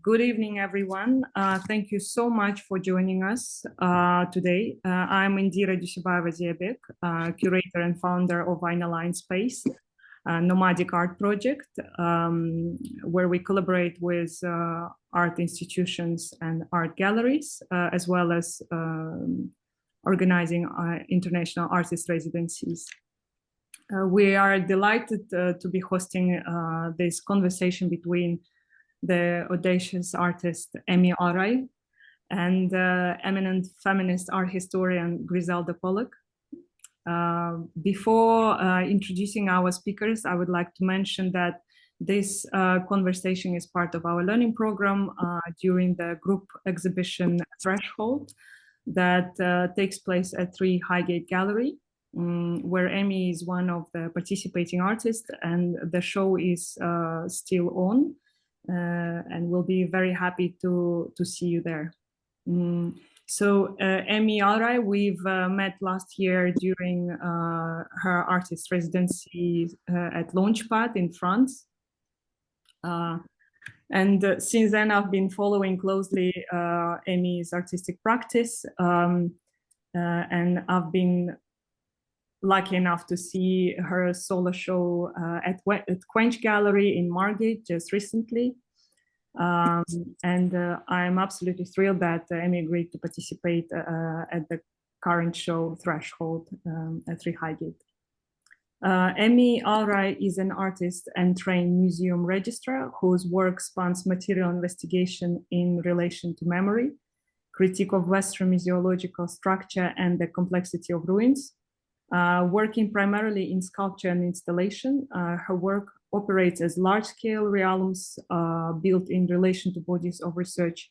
Good evening, everyone. Thank you so much for joining us today. I'm Indira Dushibayeva-Ziebek, curator and founder of Ainalaiyn Space, a nomadic art project, where we collaborate with art institutions and art galleries, as well as organizing international artist residencies. We are delighted to be hosting this conversation between the audacious artist Emii Alrai and eminent feminist art historian Griselda Pollock. Before introducing our speakers, I would like to mention that this conversation is part of our learning program during the group exhibition Threshold that takes place at Three Highgate Gallery, where Emii is one of the participating artists, and the show is still on. And we'll be very happy to see you there. So Emii Alrai, we've met last year during her artist residency at Launchpad in France. And since then, I've been following closely Emii's artistic practice, and I've been lucky enough to see her solo show at Quench Gallery in Margate just recently. And I'm absolutely thrilled that Emii agreed to participate at the current show Threshold at Three Highgate. Emii Alrai is an artist and trained museum registrar whose work spans material investigation in relation to memory, critique of Western museological structure and the complexity of ruins. Working primarily in sculpture and installation, her work operates as large-scale realms built in relation to bodies of research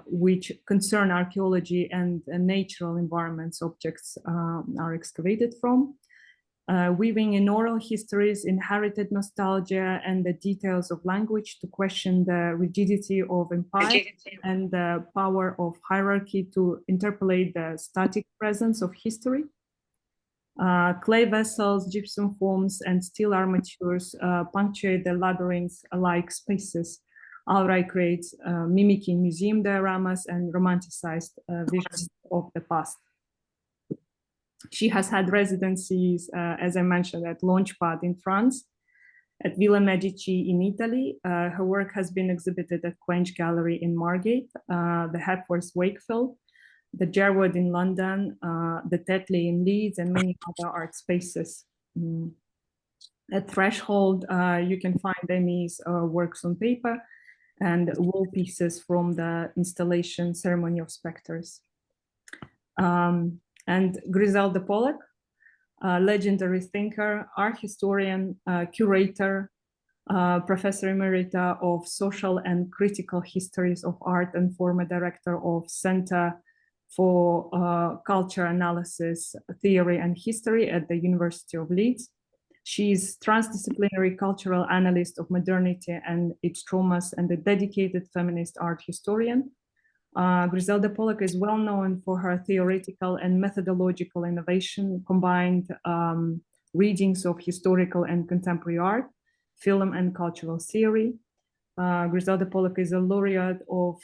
which concern archaeology and natural environments objects are excavated from. Weaving in oral histories, inherited nostalgia, and the details of language to question the rigidity of empire and the power of hierarchy to interpolate the static presence of history. Clay vessels, gypsum forms, and steel armatures punctuate the labyrinth-like spaces. Alrai creates mimicking museum dioramas and romanticized visions of the past. She has had residencies, as I mentioned, at Launchpad in France, at Villa Medici in Italy. Her work has been exhibited at Quench Gallery in Margate, the Hepworth Wakefield, the Jerwood in London, the Tetley in Leeds, and many other art spaces. At Threshold, you can find Emii's works on paper and wall pieces from the installation Ceremony of Spectres. And Griselda Pollock, legendary thinker, art historian, curator, professor emerita of social and critical histories of art, and former director of Center for Culture Analysis, Theory and History at the University of Leeds. She is transdisciplinary cultural analyst of modernity and its traumas and a dedicated feminist art historian. Griselda Pollock is well known for her theoretical and methodological innovation, combined readings of historical and contemporary art, film and cultural theory. Griselda Pollock is a laureate of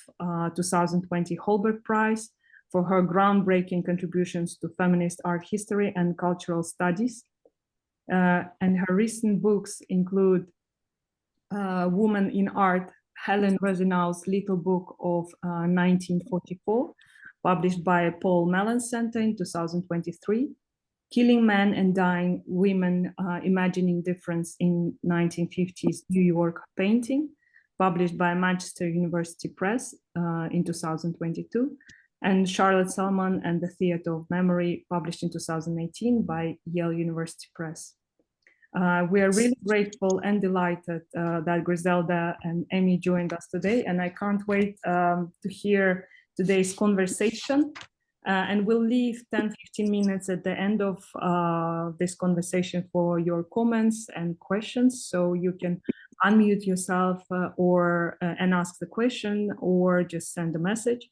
2020 Holberg Prize for her groundbreaking contributions to feminist art history and cultural studies. And her recent books include Woman in Art, Helen Rosenau's Little Book of 1944, published by Paul Mellon Center in 2023, Killing Men and Dying Women, Imagining Difference in 1950s New York Painting, published by Manchester University Press in 2022, and Charlotte Salmon and the Theatre of Memory, published in 2018 by Yale University Press. We are really grateful and delighted that Griselda and Emii joined us today, and I can't wait to hear today's conversation. And we'll leave 10-15 minutes at the end of this conversation for your comments and questions, so you can unmute yourself and ask the question, or just send a message.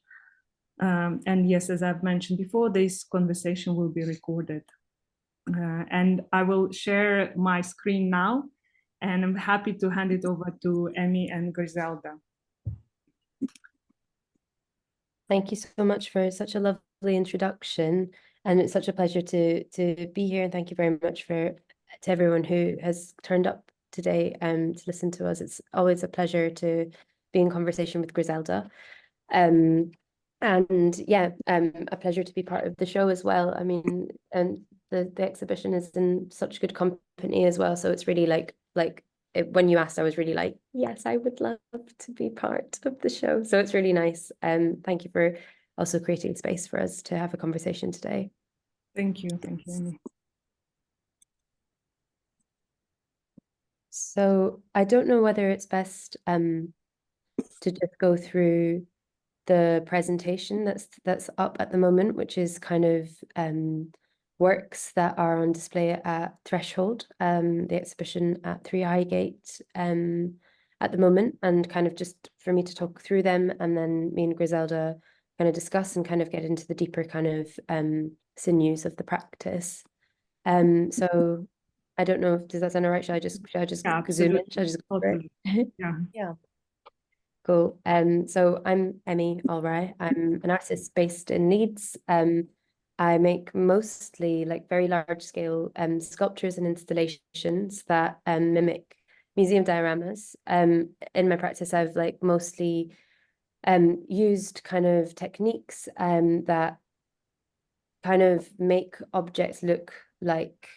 And yes, as I've mentioned before, this conversation will be recorded. And I will share my screen now. And I'm happy to hand it over to Emii and Griselda. Thank you so much for such a lovely introduction. And it's such a pleasure to be here. And thank you very much to everyone who has turned up today to listen to us. It's always a pleasure to be in conversation with Griselda. And yeah, a pleasure to be part of the show as well. I mean, and the exhibition is in such good company as well. So it's really when you asked, I was really like, yes, I would love to be part of the show. So it's really nice. Thank you for also creating space for us to have a conversation today. Thank you, Emii. So I don't know whether it's best to just go through the presentation that's up at the moment, which is kind of works that are on display at Threshold, the exhibition at Three Highgate at the moment, and kind of just for me to talk through them, and then me and Griselda kind of discuss and kind of get into the deeper kind of sinews of the practice. So I don't know, does that sound all right? Should I just Yeah, zoom in? Should I just go for it? Yeah. Yeah. Cool. So I'm Emii Alrai. I'm an artist based in Leeds. I make mostly like very large scale sculptures and installations that mimic museum dioramas. In my practice, I've like mostly used kind of techniques that kind of make objects look like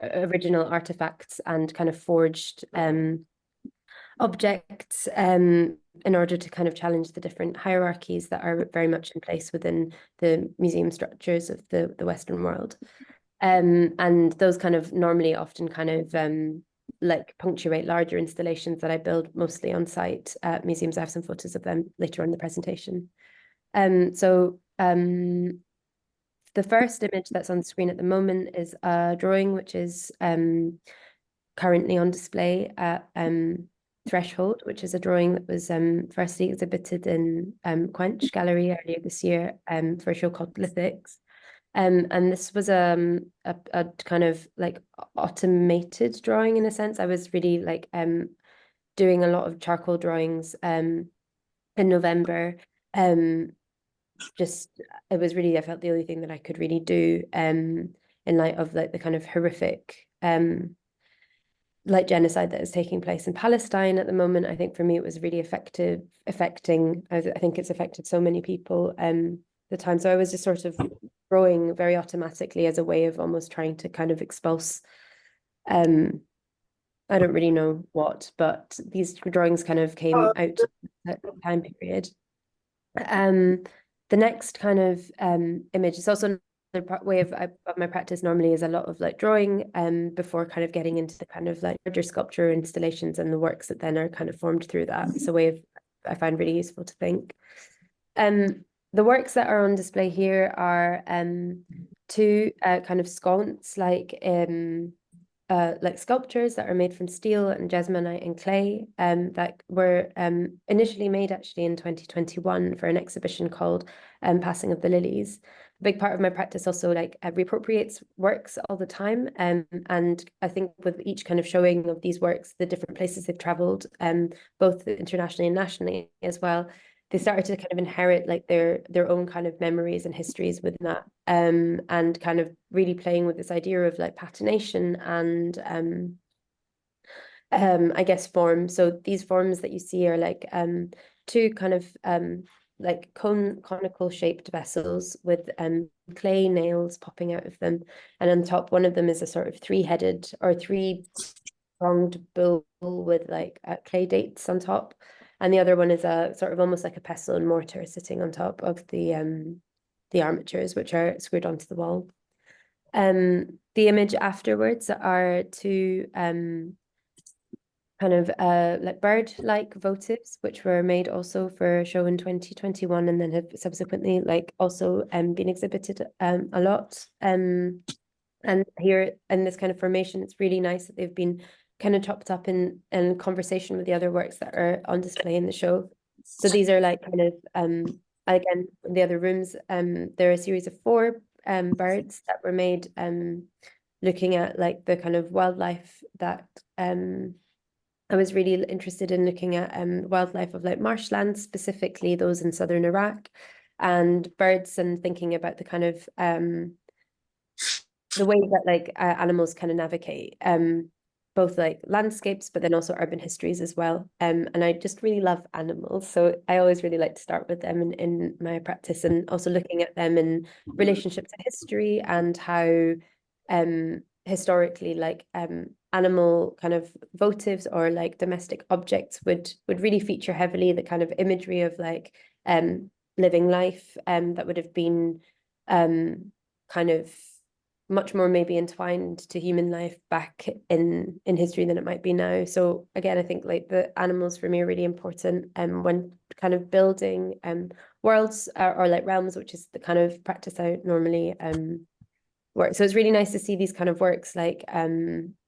original artifacts and kind of forged objects in order to kind of challenge the different hierarchies that are very much in place within the museum structures of the Western world. And those kind of normally often kind of like punctuate larger installations that I build mostly on site at museums. I have some photos of them later on in the presentation. The first image that's on screen at the moment is a drawing which is currently on display at Threshold, which is a drawing that was firstly exhibited in Quench Gallery earlier this year for a show called Lithics. And this was a kind of like automated drawing in a sense. I was really like doing a lot of charcoal drawings in November. Just it was really, I felt the only thing that I could really do in light of like the kind of horrific like genocide that is taking place in Palestine at the moment. I think for me it was really affecting. I think it's affected so many people the time. So I was just sort of drawing very automatically as a way of almost trying to kind of expulse I don't really know what, but these drawings kind of came out at that time period. The next kind of image is also another way of my practice normally is a lot of like drawing before kind of getting into the kind of like larger sculpture installations and the works that then are kind of formed through that. It's a way of I find really useful to think. The works that are on display here are two kind of sconce like sculptures that are made from steel and jesmonite and clay that were initially made actually in 2021 for an exhibition called Passing of the Lilies. A big part of my practice also like reappropriates works all the time, and I think with each kind of showing of these works, the different places they've traveled, both internationally and nationally as well, they started to kind of inherit like their own kind of memories and histories within that, and kind of really playing with this idea of like patination and I guess form. So these forms that you see are like two kind of like conical shaped vessels with clay nails popping out of them, and on top one of them is a sort of three-headed or three-pronged bull with like clay dates on top. And the other one is a sort of almost like a pestle and mortar sitting on top of the armatures, which are screwed onto the wall. The image afterwards are two kind of like bird-like votives, which were made also for a show in 2021 and then have subsequently like also been exhibited a lot. And here in this kind of formation, it's really nice that they've been kind of chopped up in conversation with the other works that are on display in the show. So these are like kind of again in the other rooms, there are a series of four birds that were made looking at like the kind of wildlife that I was really interested in looking at wildlife of like marshlands, specifically those in southern Iraq, and birds, and thinking about the kind of the way that like animals kind of navigate both like landscapes, but then also urban histories as well. And I just really love animals, so I always really like to start with them in my practice, and also looking at them in relationship to history and how historically like animal kind of votives or like domestic objects would really feature heavily, the kind of imagery of like living life that would have been kind of much more maybe entwined to human life back in history than it might be now. So again, I think like the animals for me are really important when kind of building worlds or like realms, which is the kind of practice I normally work. So it's really nice to see these kind of works like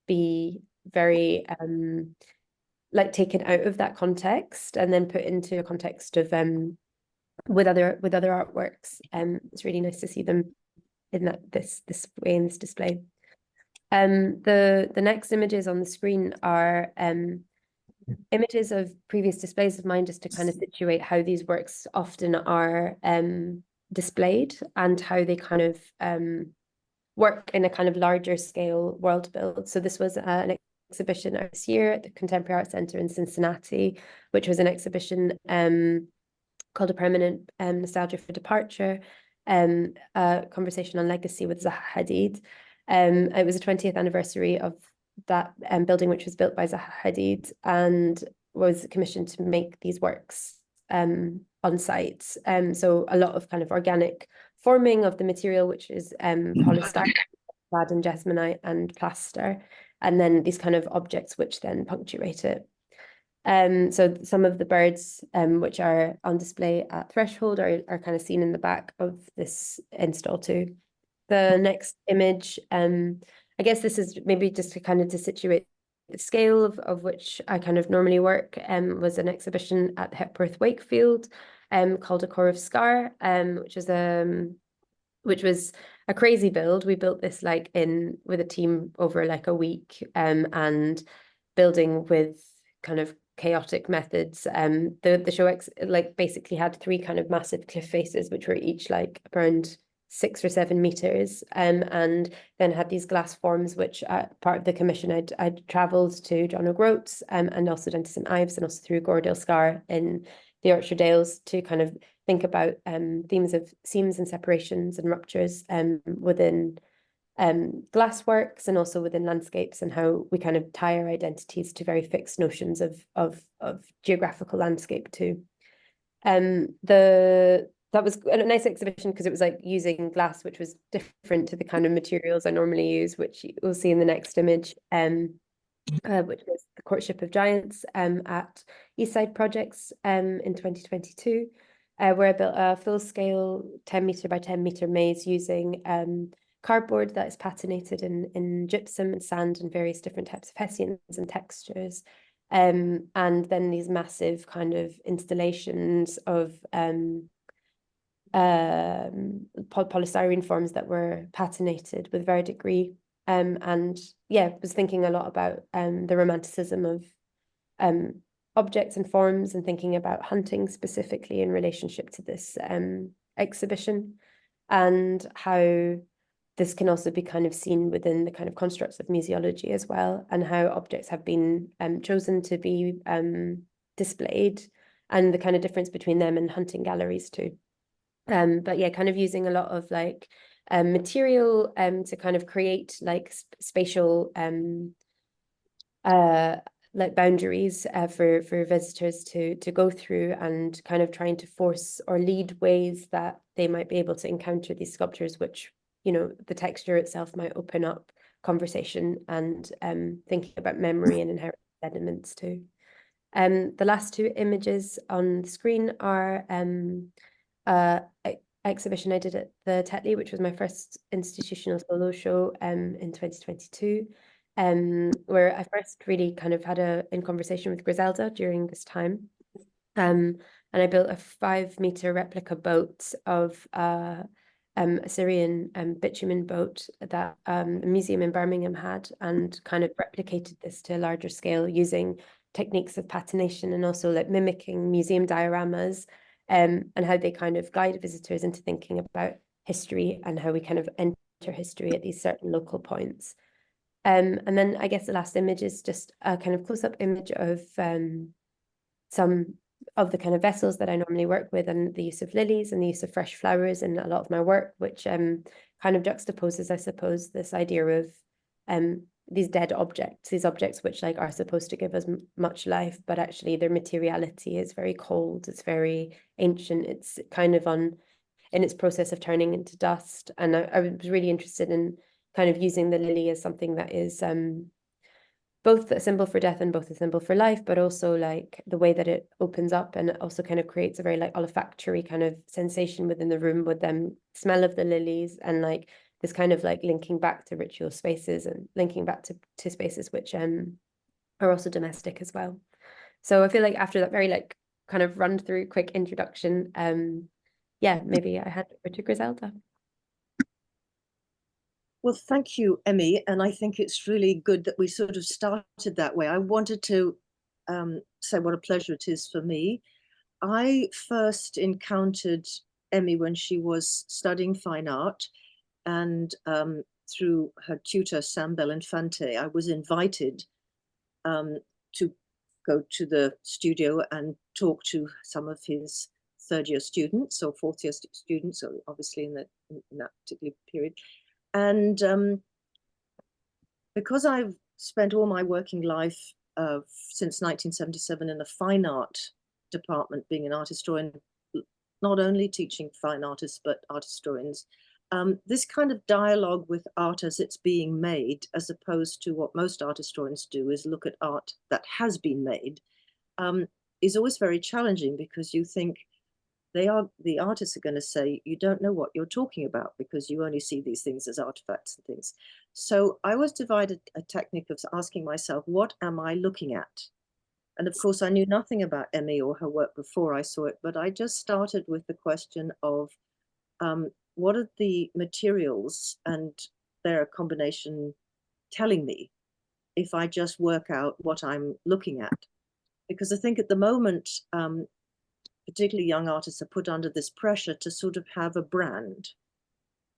be very like taken out of that context and then put into a context of with other artworks. It's really nice to see them in that this way in this display. The next images on the screen are images of previous displays of mine, just to kind of situate how these works often are displayed and how they kind of work in a kind of larger scale world build. So this was an exhibition this year at the Contemporary Art Center in Cincinnati, which was an exhibition called A Permanent Nostalgia for Departure, a conversation on legacy with Zaha Hadid. It was the 20th anniversary of that building, which was built by Zaha Hadid, and was commissioned to make these works on site. So a lot of kind of organic forming of the material, which is polystyrene, clad in jesmonite and plaster, and then these kind of objects which then punctuate it. So some of the birds which are on display at Threshold are kind of seen in the back of this install too. The next image, I guess this is maybe just to kind of to situate the scale of which I kind of normally work, was an exhibition at Hepworth Wakefield called A Core of Scar, which was a crazy build. We built this like with a team over like a week, and building with kind of chaotic methods. The show like basically had 3 kind of massive cliff faces, which were each like around 6 or 7 meters, and then had these glass forms, which part of the commission I'd travelled to John O'Groats and also down to St Ives and also through Goredale Scar in the Yorkshire Dales to kind of think about themes of seams and separations and ruptures within glassworks and also within landscapes, and how we kind of tie our identities to very fixed notions of geographical landscape too. That was a nice exhibition because it was like using glass, which was different to the kind of materials I normally use, which you'll see in the next image, which was the Courtship of Giants at Eastside Projects in 2022, where I built a full-scale 10-meter by 10-meter maze using cardboard that is patinated in gypsum and sand and various different types of hessians and textures. And then these massive kind of installations of polystyrene forms that were patinated with verdigris. And yeah, was thinking a lot about the romanticism of objects and forms, and thinking about hunting specifically in relationship to this exhibition, and how this can also be kind of seen within the kind of constructs of museology as well, and how objects have been chosen to be displayed, and the kind of difference between them and hunting galleries too. But yeah, kind of using a lot of like material to kind of create like spatial like boundaries for visitors to go through, and kind of trying to force or lead ways that they might be able to encounter these sculptures, which, you know, the texture itself might open up conversation and thinking about memory and inherent elements too. The last 2 images on the screen are exhibition I did at the Tetley, which was my first institutional solo show in 2022, where I first really kind of had in conversation with Griselda during this time. And I built a 5-meter replica boat of a Syrian bitumen boat that a museum in Birmingham had, and kind of replicated this to a larger scale using techniques of patination and also like mimicking museum dioramas, and how they kind of guide visitors into thinking about history and how we kind of enter history at these certain local points. And then I guess the last image is just a kind of close-up image of some of the kind of vessels that I normally work with, and the use of lilies and the use of fresh flowers in a lot of my work, which kind of juxtaposes, I suppose, this idea of these dead objects, these objects which like are supposed to give us much life, but actually their materiality is very cold, it's very ancient, it's kind of in its process of turning into dust. And I was really interested in kind of using the lily as something that is both a symbol for death and both a symbol for life, but also like the way that it opens up, and it also kind of creates a very like olfactory kind of sensation within the room with them smell of the lilies, and like this kind of like linking back to ritual spaces and linking back to spaces which are also domestic as well. So I feel like after that very like kind of run through quick introduction, yeah, maybe I hand over to Griselda. Well, thank you, Emii. And I think it's really good that we sort of started that way. I wanted to say what a pleasure it is for me. I first encountered Emii when she was studying fine art, and through her tutor, Sam Belinfante, I was invited to go to the studio and talk to some of his third-year students or fourth-year students, so obviously in that particular period. And because I've spent all my working life since 1977 in the fine art department, being an art historian, not only teaching fine artists, but art historians, this kind of dialogue with art as it's being made, as opposed to what most art historians do, is look at art that has been made, is always very challenging, because you think, the artists are going to say, you don't know what you're talking about because you only see these things as artifacts and things. So I was divided a technique of asking myself, what am I looking at? And of course, I knew nothing about Emii or her work before I saw it, but I just started with the question of what are the materials and their combination telling me if I just work out what I'm looking at? Because I think at the moment, particularly young artists are put under this pressure to sort of have a brand,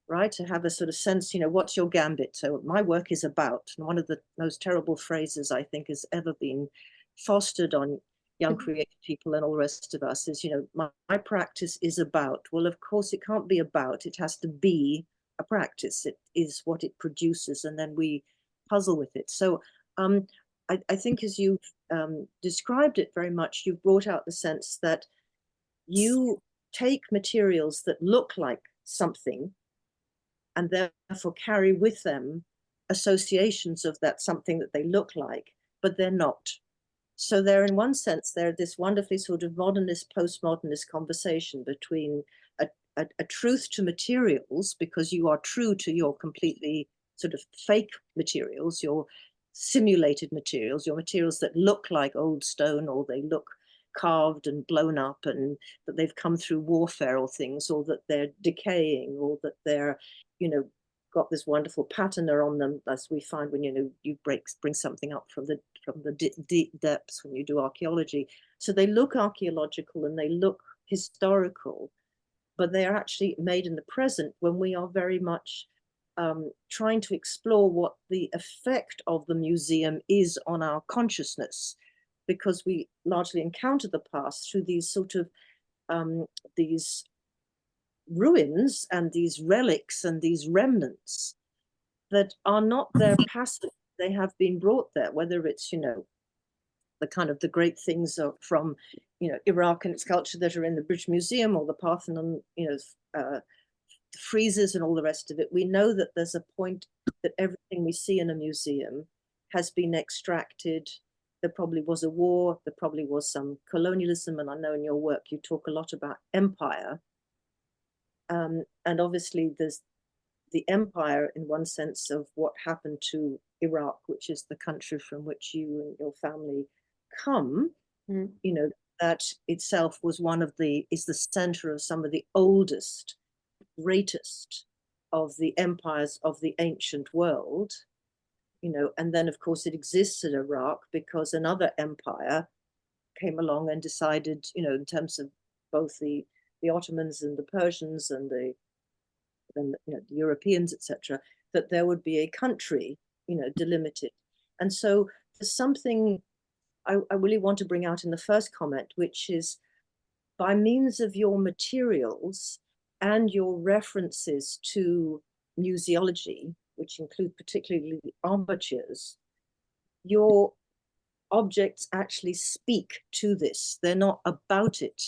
right? To have a sort of sense, what's your gambit? So my work is about, and one of the most terrible phrases I think has ever been fostered on young creative people and all the rest of us is, my practice is about. Well, of course, it can't be about, it has to be a practice. It is what it produces, and then we puzzle with it. So I think as you've described it very much, you've brought out the sense that you take materials that look like something and therefore carry with them associations of that something that they look like, but they're not. So they're, in one sense, they're this wonderfully sort of modernist, postmodernist conversation between a truth to materials, because you are true to your completely sort of fake materials, your simulated materials, your materials that look like old stone, or they look carved and blown up, and that they've come through warfare or things, or that they're decaying, or that they're, got this wonderful patina on them, as we find when you bring something up from the deep depths when you do archaeology. So they look archaeological and they look historical, but they are actually made in the present, when we are very much trying to explore what the effect of the museum is on our consciousness, because we largely encounter the past through these sort of these ruins and these relics and these remnants that are not there passive. They have been brought there, whether it's, the kind of the great things are from, Iraq and its culture that are in the British Museum, or the Parthenon, the friezes and all the rest of it. We know that there's a point that everything we see in a museum has been extracted. There probably was a war, there probably was some colonialism, and I know in your work you talk a lot about empire. And obviously there's the empire, in one sense, of what happened to Iraq, which is the country from which you and your family come. That itself was is the center of some of the oldest, greatest of the empires of the ancient world. you know, and then of course it exists in Iraq because another empire came along and decided, you know, in terms of both the Ottomans and the Persians and the Europeans, etc., that there would be a country, you know, delimited. And so there's something I really want to bring out in the first comment, which is by means of your materials and your references to museology, which include particularly the armatures, your objects actually speak to this. They're not about it.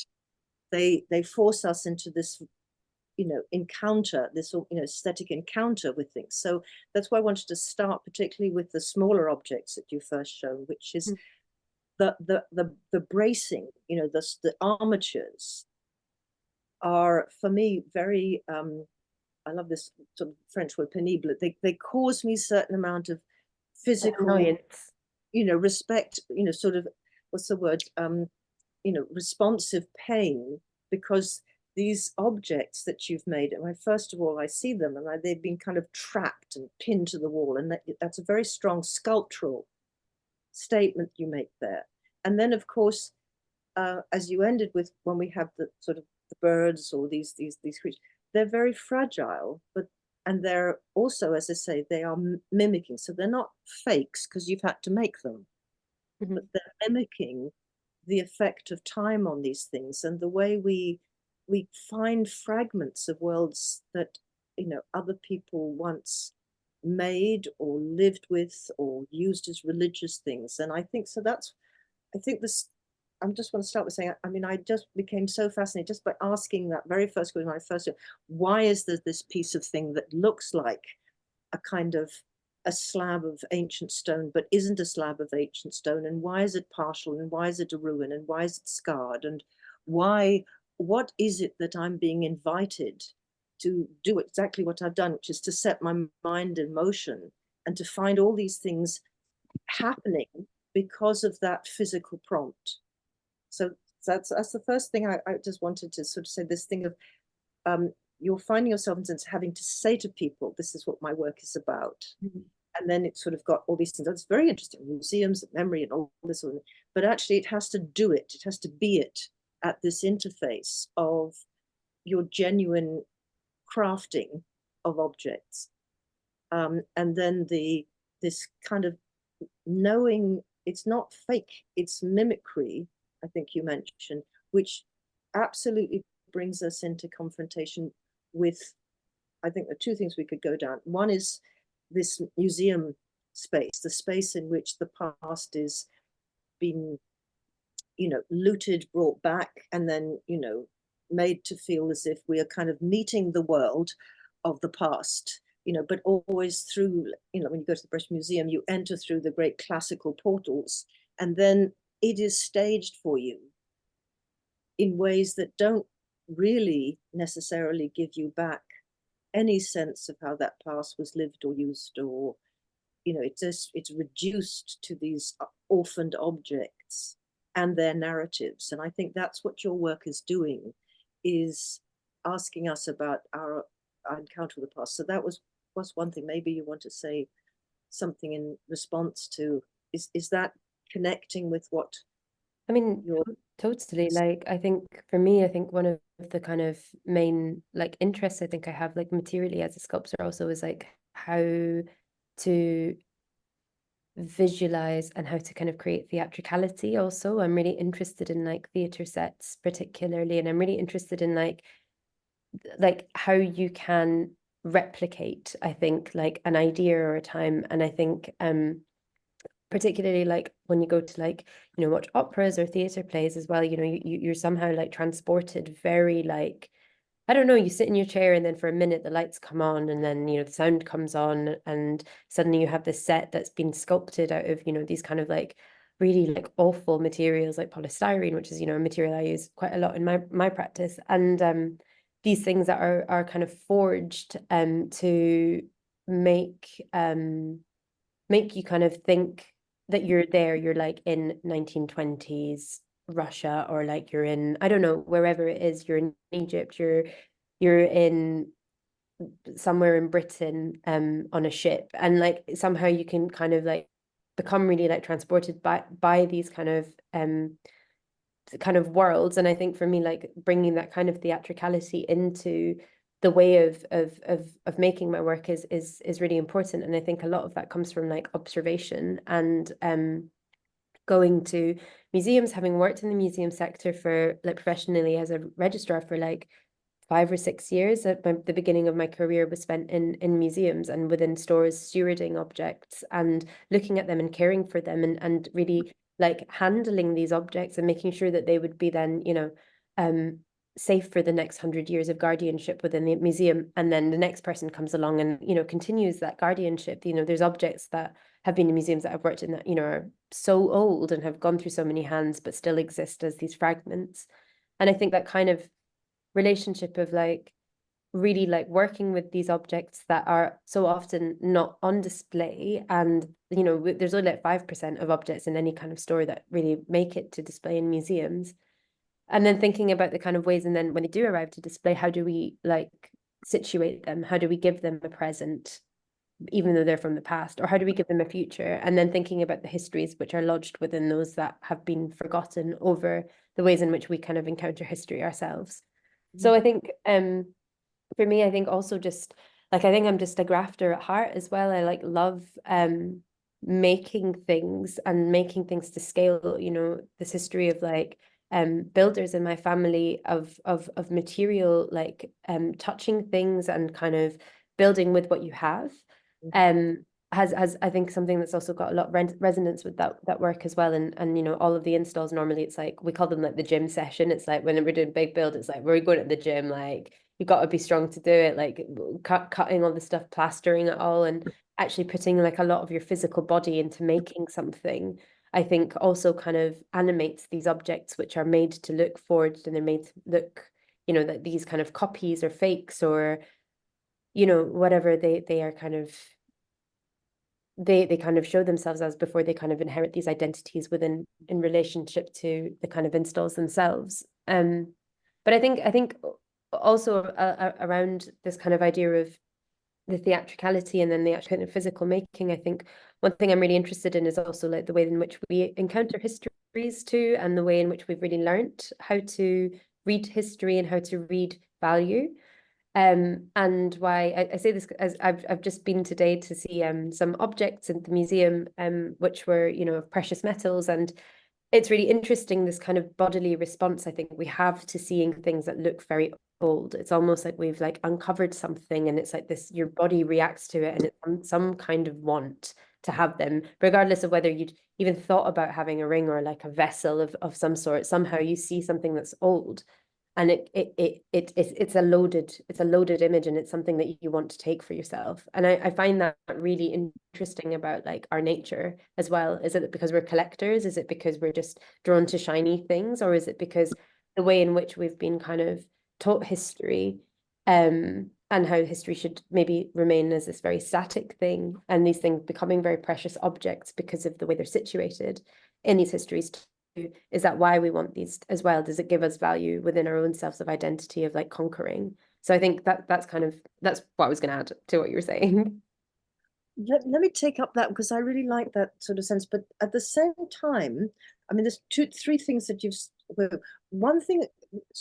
They force us into this, you know, encounter, this, you know, aesthetic encounter with things. So that's why I wanted to start particularly with the smaller objects that you first shown, which is the bracing, you know, the armatures are for me very I love this sort of French word pénible. They cause me a certain amount of physical annoyance, you know, respect, you know, sort of, what's the word, you know, responsive pain, because these objects that you've made, and first of all, I see them and they've been kind of trapped and pinned to the wall. And that's a very strong sculptural statement you make there. And then, of course, as you ended with, when we have the sort of the birds or these creatures, they're very fragile, and they're also, as I say, they are mimicking. So they're not fakes because you've had to make them, but they're mimicking the effect of time on these things and the way we find fragments of worlds that, you know, other people once made or lived with or used as religious things. And I think so. I just want to start with saying, I mean, I just became so fascinated just by asking that very first question, why is there this piece of thing that looks like a kind of a slab of ancient stone, but isn't a slab of ancient stone? And why is it partial? And why is it a ruin? And why is it scarred? And what is it that I'm being invited to do exactly what I've done, which is to set my mind in motion and to find all these things happening because of that physical prompt. So that's the first thing I just wanted to sort of say, this thing of you're finding yourself in sense having to say to people, this is what my work is about. And then it's sort of got all these things. That's very interesting, museums, memory, and all this. But actually it has to do it. It has to be it at this interface of your genuine crafting of objects. And then this kind of knowing it's not fake, it's mimicry, I think you mentioned, which absolutely brings us into confrontation with, I think, the two things we could go down. One is this museum space, the space in which the past is being, you know, looted, brought back, and then, you know, made to feel as if we are kind of meeting the world of the past, you know, but always through, you know, when you go to the British Museum, you enter through the great classical portals, and then it is staged for you in ways that don't really necessarily give you back any sense of how that past was lived or used, or, you know, it's reduced to these orphaned objects and their narratives. And I think that's what your work is doing, is asking us about our encounter with the past. So that was one thing. Maybe you want to say something in response to, is that connecting with what? I mean, totally. Like, I think for me, I think one of the kind of main like interests I think I have like materially as a sculptor also is like how to visualize and how to kind of create theatricality also. I'm really interested in like theater sets particularly, and I'm really interested in like how you can replicate, I think, like an idea or a time. And I think particularly like when you go to like, you know, watch operas or theater plays as well, you know, you're somehow like transported very like, I don't know, you sit in your chair and then for a minute the lights come on and then, you know, the sound comes on and suddenly you have this set that's been sculpted out of, you know, these kind of like really like awful materials like polystyrene, which is, you know, a material I use quite a lot in my practice. And these things that are kind of forged to make you kind of think that you're there, you're like in 1920s Russia, or like you're in, I don't know, wherever it is, you're in Egypt, you're in somewhere in Britain on a ship, and like somehow you can kind of like become really like transported by these kind of worlds. And I think for me, like bringing that kind of theatricality into the way of making my work is really important. And I think a lot of that comes from like observation and going to museums, having worked in the museum sector for like professionally as a registrar for like 5 or 6 years. At the beginning of my career was spent in museums and within stores, stewarding objects and looking at them and caring for them, and really like handling these objects and making sure that they would be then, you know, safe for the next 100 years of guardianship within the museum. And then the next person comes along and, you know, continues that guardianship. You know, there's objects that have been in museums that I've worked in that, you know, are so old and have gone through so many hands, but still exist as these fragments. And I think that kind of relationship of like really like working with these objects that are so often not on display, and you know there's only like 5% of objects in any kind of store that really make it to display in museums, and then thinking about the kind of ways, and then when they do arrive to display, how do we like situate them, how do we give them a present even though they're from the past, or how do we give them a future, and then thinking about the histories which are lodged within those that have been forgotten over the ways in which we kind of encounter history ourselves. So I think for me, I think also just like I think I'm just a grafter at heart as well. I like love making things and making things to scale. You know, this history of like builders in my family of material, like touching things and kind of building with what you have. Has I think something that's also got a lot of resonance with that work as well. And you know, all of the installs, normally it's like we call them like the gym session. It's like when we're doing big build, it's like we're going to the gym, like you've got to be strong to do it, like cutting all the stuff, plastering it all, and actually putting like a lot of your physical body into making something, I think also kind of animates these objects which are made to look forged, and they're made to look, you know, that these kind of copies or fakes or, you know, whatever they are kind of they kind of show themselves as before they kind of inherit these identities within in relationship to the kind of installs themselves. But I think also around this kind of idea of the theatricality and then the actual kind of physical making, I think one thing I'm really interested in is also like the way in which we encounter histories too, and the way in which we've really learnt how to read history and how to read value. And why I say this, as I've just been today to see some objects in the museum which were, you know, of precious metals, and it's really interesting, this kind of bodily response I think we have to seeing things that look very old. It's almost like we've like uncovered something, and it's like this, your body reacts to it, and it's some kind of want to have them, regardless of whether you'd even thought about having a ring or like a vessel of some sort. Somehow you see something that's old, and it's a loaded image, and it's something that you want to take for yourself. And I find that really interesting about like our nature as well. Is it because we're collectors? Is it because we're just drawn to shiny things? Or is it because the way in which we've been kind of taught history, and how history should maybe remain as this very static thing, and these things becoming very precious objects because of the way they're situated in these histories? Is that why we want these as well? Does it give us value within our own selves of identity of like conquering? So I think that's what I was going to add to what you were saying. Let me take up that, because I really like that sort of sense. But at the same time, I mean, there's three things that you've. One thing,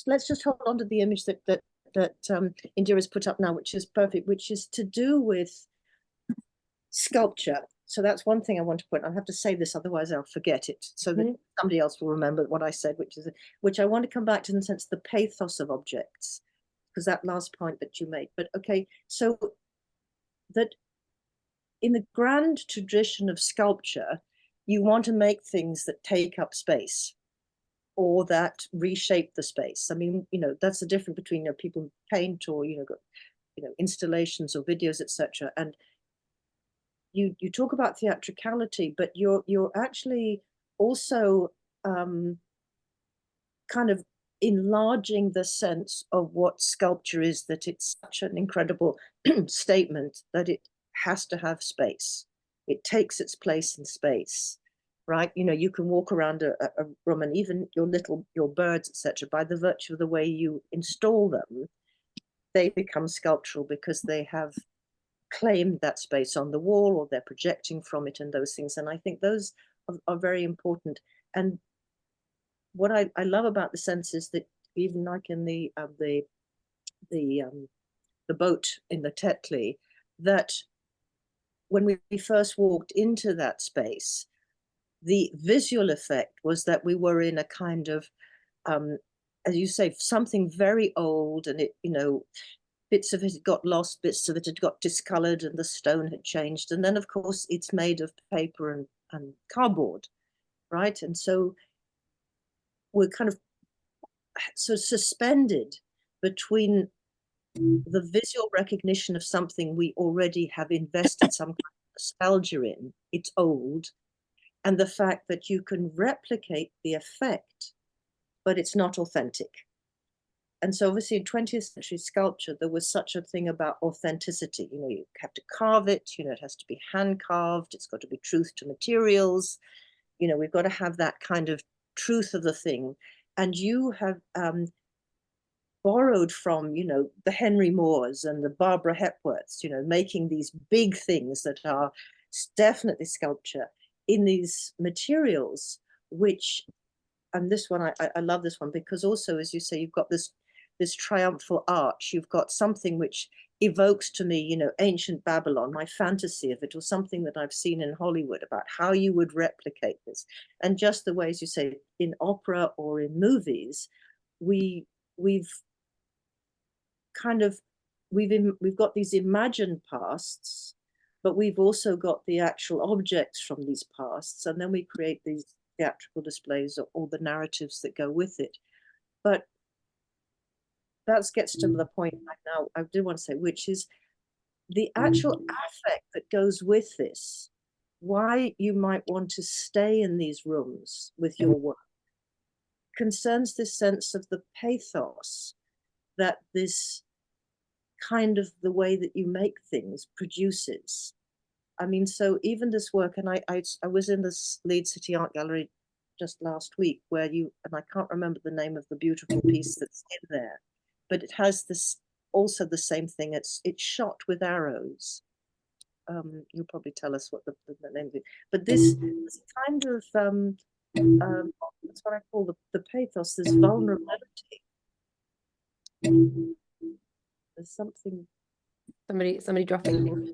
let's just hold on to the image that Indira's put up now, which is perfect, which is to do with sculpture. So that's one thing I want to put. I'll have to say this, otherwise I'll forget it, so that somebody else will remember what I said, which I want to come back to in the sense of the pathos of objects, because that last point that you made. But okay, so that in the grand tradition of sculpture, you want to make things that take up space or that reshape the space. I mean, you know, that's the difference between, you know, people who paint or, you know, installations or videos, etc. And you talk about theatricality, but you're actually also kind of enlarging the sense of what sculpture is, that it's such an incredible statement that it has to have space. It takes its place in space, right? You know, you can walk around a room, and even your birds, etc., by the virtue of the way you install them, they become sculptural because they have claimed that space on the wall, or they're projecting from it, and those things. And I think those are very important. And what I love about the sense is that even like in the boat in the Tetley, that when we first walked into that space, the visual effect was that we were in a kind of, as you say, something very old, and it, you know, bits of it had got lost, bits of it had got discolored, and the stone had changed. And then, of course, it's made of paper and cardboard, right? And so we're kind of so suspended between the visual recognition of something we already have invested some kind of nostalgia in, it's old, and the fact that you can replicate the effect, but it's not authentic. And so obviously in 20th century sculpture, there was such a thing about authenticity. You know, you have to carve it, you know, it has to be hand carved, it's got to be truth to materials. You know, we've got to have that kind of truth of the thing. And you have borrowed from, you know, the Henry Moores and the Barbara Hepworths, you know, making these big things that are definitely sculpture in these materials, which, and this one, I love this one, because also, as you say, you've got this triumphal arch, you've got something which evokes to me, you know, ancient Babylon, my fantasy of it, or something that I've seen in Hollywood about how you would replicate this. And just the way, as you say, in opera or in movies, we've kind of, we've got these imagined pasts, but we've also got the actual objects from these pasts, and then we create these theatrical displays or all the narratives that go with it. But that gets to the point right now I do want to say, which is the actual affect that goes with this, why you might want to stay in these rooms with your work, concerns this sense of the pathos that this kind of the way that you make things produces. I mean, so even this work, and I was in this Leeds City Art Gallery just last week, where you, and I can't remember the name of the beautiful piece that's in there, but it has this also the same thing. It's shot with arrows. You'll probably tell us what the name of it. But this kind of that's what I call the pathos. This vulnerability. There's something. Somebody dropping things.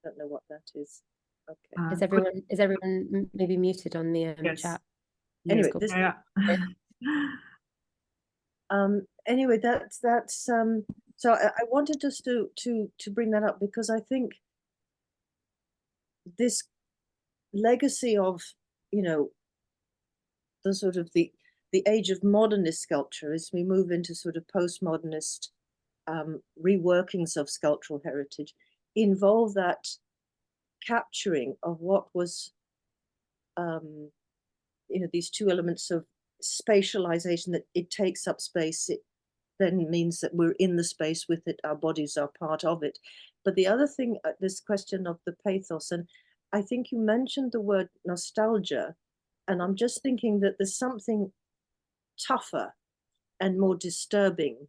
I don't know what that is. Okay. Is everyone maybe muted on the yes. chat? Anyway, Yes, this, yeah. anyway, that's so I wanted just to bring that up, because I think this legacy of, you know, the sort of the age of modernist sculpture, as we move into sort of postmodernist reworkings of sculptural heritage, involve that capturing of what was you know, these two elements of spatialization, that it takes up space, it then means that we're in the space with it, our bodies are part of it. But the other thing, this question of the pathos, and I think you mentioned the word nostalgia, and I'm just thinking that there's something tougher and more disturbing.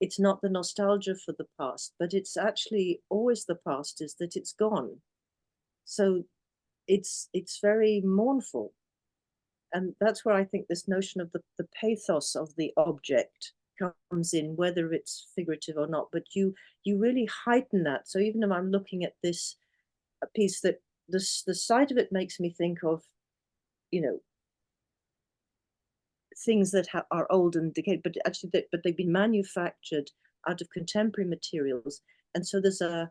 It's not the nostalgia for the past, but it's actually always the past, is that it's gone. So it's very mournful. And that's where I think this notion of the pathos of the object comes in, whether it's figurative or not, but you really heighten that. So even if I'm looking at this piece, that the sight of it makes me think of, you know, things that are old and decayed, but actually but they've been manufactured out of contemporary materials. And so there's a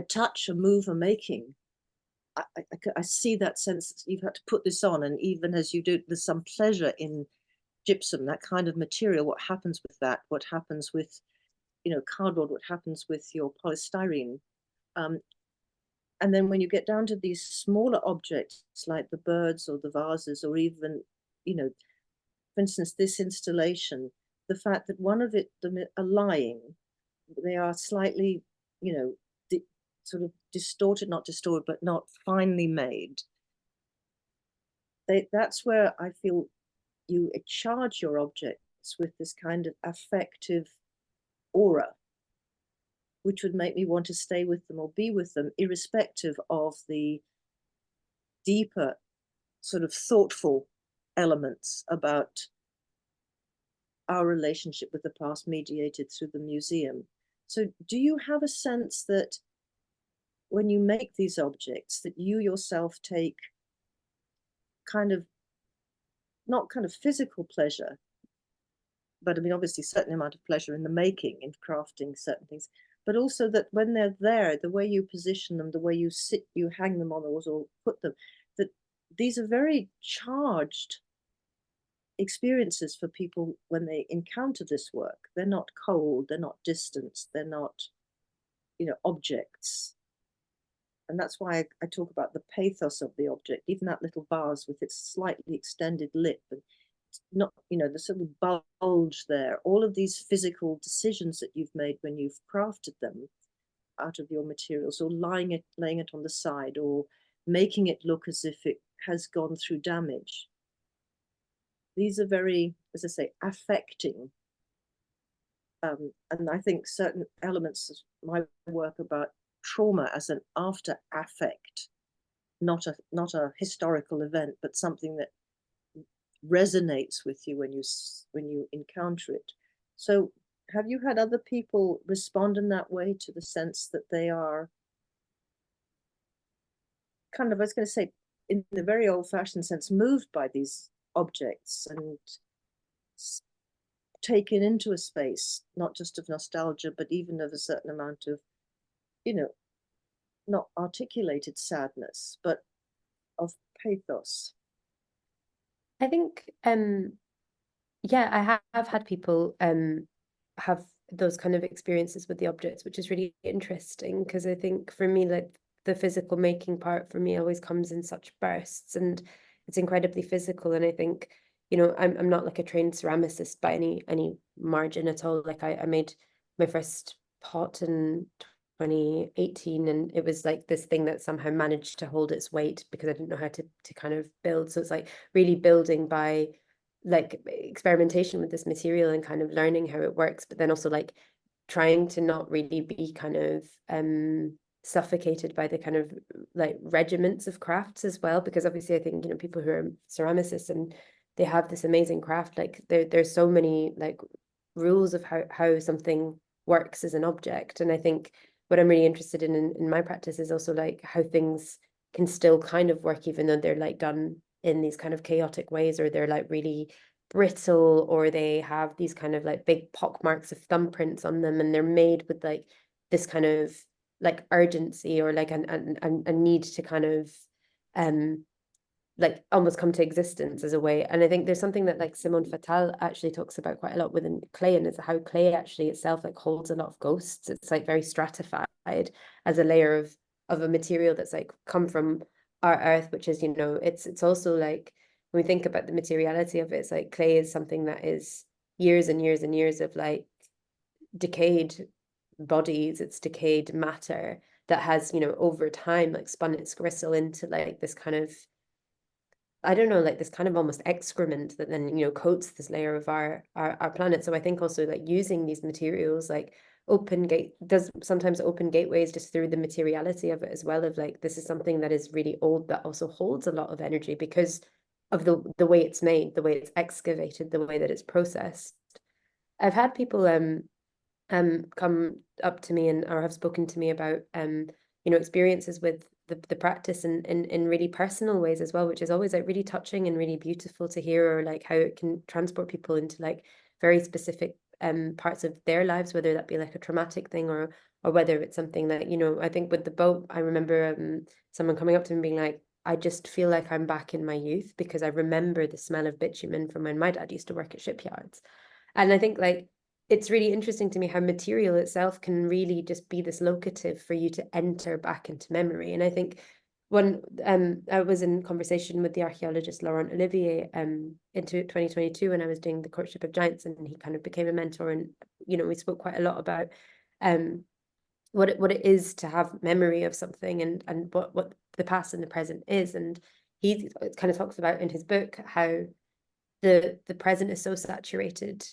touch, a move, a making. I see that sense you've had to put this on, and even as you do, there's some pleasure in gypsum, that kind of material. What happens with that? What happens with, you know, cardboard? What happens with your polystyrene? And then when you get down to these smaller objects like the birds or the vases, or even, you know, for instance, this installation, the fact that one of them are lying, they are slightly, you know, sort of distorted, not distorted, but not finely made. That's where I feel you charge your object with this kind of affective aura, which would make me want to stay with them or be with them, irrespective of the deeper sort of thoughtful elements about our relationship with the past mediated through the museum. So do you have a sense that when you make these objects, that you yourself take kind of, not kind of physical pleasure, but I mean, obviously, a certain amount of pleasure in the making, in crafting certain things, but also that when they're there, the way you position them, the way you sit, you hang them on the walls or put them, that these are very charged experiences for people when they encounter this work. They're not cold, they're not distant, they're not, you know, objects. And that's why I talk about the pathos of the object, even that little vase with its slightly extended lip and not, you know, the sort of bulge there, all of these physical decisions that you've made when you've crafted them out of your materials, or laying it on the side, or making it look as if it has gone through damage. These are very, as I say, affecting. And I think certain elements of my work about trauma as an after affect, not a historical event, but something that resonates with you when you encounter it. So have you had other people respond in that way, to the sense that they are kind of, I was going to say, in the very old-fashioned sense, moved by these objects and taken into a space, not just of nostalgia, but even of a certain amount of, you know, not articulated sadness, but of pathos? I think, yeah, I have had people have those kind of experiences with the objects, which is really interesting, because I think for me, like, the physical making part for me always comes in such bursts, and it's incredibly physical. And I think, you know, I'm not like a trained ceramicist by any margin at all. Like, I made my first pot in 2018, and it was like this thing that somehow managed to hold its weight because I didn't know how to kind of build. So it's like really building by like experimentation with this material and kind of learning how it works, but then also like trying to not really be kind of suffocated by the kind of like regiments of crafts as well, because obviously I think, you know, people who are ceramicists and they have this amazing craft, like there's so many like rules of how something works as an object. And I think what I'm really interested in my practice is also like how things can still kind of work, even though they're like done in these kind of chaotic ways, or they're like really brittle, or they have these kind of like big pock marks of thumbprints on them, and they're made with like this kind of like urgency, or like a need to kind of like almost come to existence as a way. And I think there's something that like Simone Fattal actually talks about quite a lot within clay, and it's how clay actually itself like holds a lot of ghosts. It's like very stratified as a layer of a material that's like come from our earth, which is, you know, it's also like, when we think about the materiality of it, it's like clay is something that is years and years and years of like decayed bodies, it's decayed matter that has, you know, over time like spun its gristle into like this kind of, I don't know, like this kind of almost excrement that then, you know, coats this layer of our planet. So I think also like using these materials like sometimes open gateways just through the materiality of it as well, of like, this is something that is really old that also holds a lot of energy because of the way it's made, the way it's excavated, the way that it's processed. I've had people come up to me and or have spoken to me about you know, experiences with the practice in really personal ways as well, which is always like really touching and really beautiful to hear, or like how it can transport people into like very specific parts of their lives, whether that be like a traumatic thing or whether it's something that, you know, I think with the boat, I remember someone coming up to me and being like, I just feel like I'm back in my youth because I remember the smell of bitumen from when my dad used to work at shipyards. And I think like it's really interesting to me how material itself can really just be this locative for you to enter back into memory. And I think when I was in conversation with the archaeologist Laurent Olivier into 2022 when I was doing the Courtship of Giants, and he kind of became a mentor, and you know, we spoke quite a lot about what it is to have memory of something, and what the past and the present is. And he kind of talks about in his book how the present is so saturated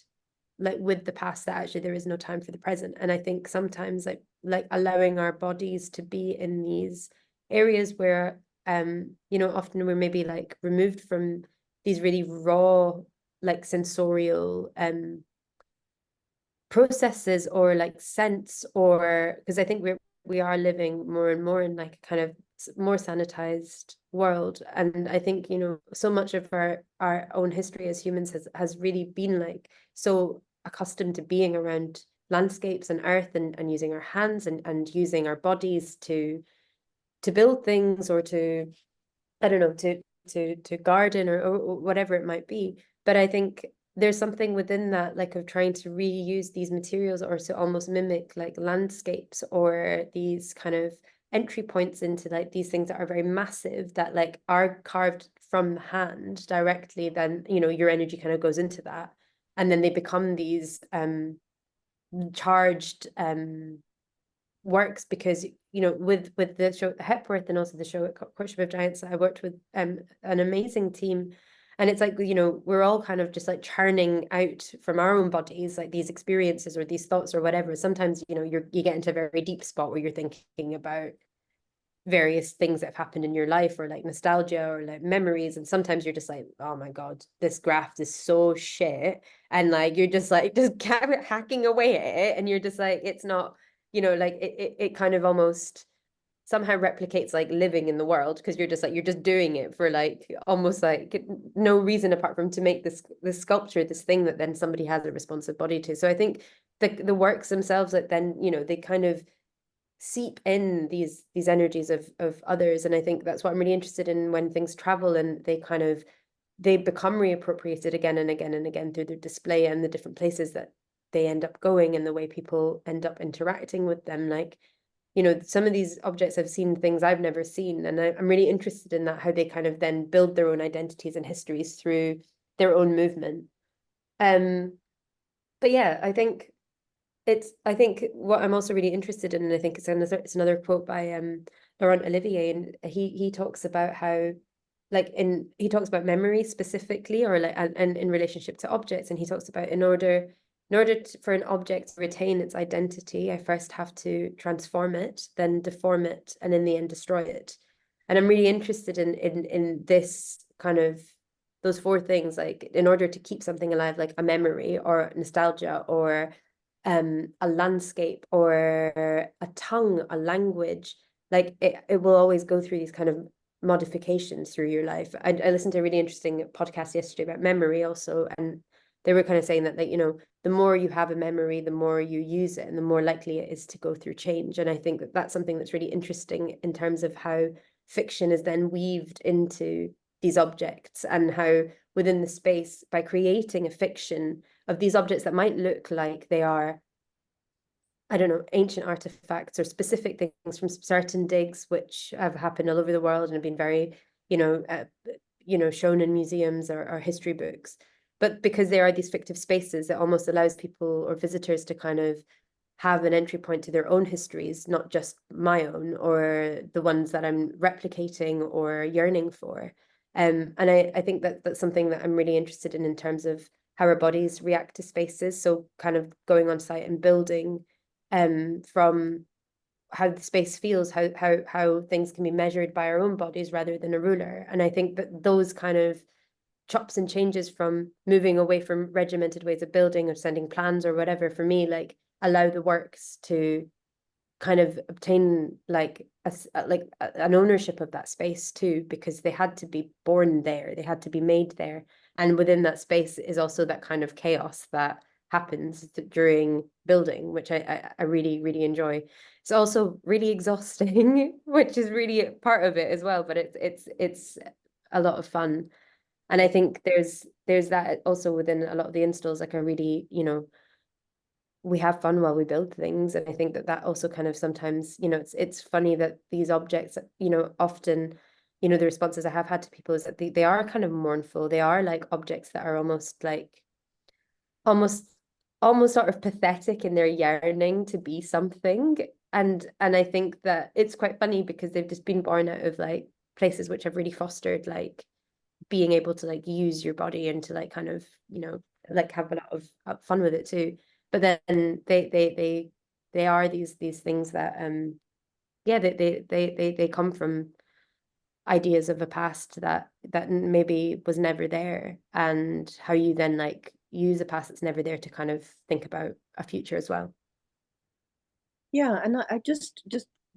like with the past that actually there is no time for the present. And I think sometimes like allowing our bodies to be in these areas where you know, often we're maybe like removed from these really raw like sensorial processes or like sense, or because I think we are living more and more in like a kind of more sanitized world. And I think, you know, so much of our own history as humans has really been like so accustomed to being around landscapes and earth and using our hands and using our bodies to build things or to, I don't know, to garden or whatever it might be. But I think there's something within that, like of trying to reuse these materials or to almost mimic like landscapes or these kind of entry points into like these things that are very massive that like are carved from the hand directly. Then, you know, your energy kind of goes into that, and then they become these charged works, because, you know, with the show Hepworth and also the show at Courtship of Giants, I worked with an amazing team. And it's like, you know, we're all kind of just like churning out from our own bodies, like these experiences or these thoughts or whatever. Sometimes, you know, you get into a very deep spot where you're thinking about various things that have happened in your life, or like nostalgia or like memories. And sometimes you're just like, oh my God, this graft is so shit. And like, you're just like, just hacking away at it. And you're just like, it's not, you know, like it kind of almost somehow replicates like living in the world, because you're just doing it for like almost like no reason apart from to make this sculpture, this thing that then somebody has a responsive body to. So I think the works themselves, like then, you know, they kind of seep in these energies of others. And I think that's what I'm really interested in when things travel and they become reappropriated again and again and again through their display and the different places that they end up going and the way people end up interacting with them. Like, you know, some of these objects have seen things I've never seen, and I'm really interested in that, how they kind of then build their own identities and histories through their own movement. But yeah, I think what I'm also really interested in, and I think it's another quote by Laurent Olivier, and he talks about how like he talks about memory specifically, or like and in relationship to objects, and he talks about in order for an object to retain its identity, I first have to transform it, then deform it, and in the end destroy it. And I'm really interested in this kind of those four things, like in order to keep something alive, like a memory or nostalgia or a landscape or a tongue, a language, like it will always go through these kind of modifications through your life. I listened to a really interesting podcast yesterday about memory also, and they were kind of saying that, like, you know, the more you have a memory, the more you use it, and the more likely it is to go through change. And I think that that's something that's really interesting in terms of how fiction is then weaved into these objects, and how within the space, by creating a fiction of these objects that might look like they are, I don't know, ancient artifacts or specific things from certain digs, which have happened all over the world and have been very, shown in museums or history books. But because there are these fictive spaces, it almost allows people or visitors to kind of have an entry point to their own histories, not just my own or the ones that I'm replicating or yearning for. And I think that that's something that I'm really interested in terms of how our bodies react to spaces. So kind of going on site and building from how the space feels, how things can be measured by our own bodies rather than a ruler. And I think that those kind of chops and changes from moving away from regimented ways of building or sending plans or whatever, for me, like allow the works to kind of obtain like an ownership of that space too, because they had to be born there, they had to be made there. And within that space is also that kind of chaos that happens during building, which I really, really enjoy. It's also really exhausting, which is really part of it as well, but it's a lot of fun. And I think there's that also within a lot of the installs, like a really, you know, we have fun while we build things. And I think that also kind of sometimes, you know, it's funny that these objects, you know, often, you know, the responses I have had to people is that they are kind of mournful. They are like objects that are almost sort of pathetic in their yearning to be something. And I think that it's quite funny because they've just been born out of like places which have really fostered like being able to like use your body and to like kind of, you know, like have a lot of fun with it too. But then they are these things that yeah, they come from ideas of a past that maybe was never there, and how you then like use a past that's never there to kind of think about a future as well. Yeah, and I just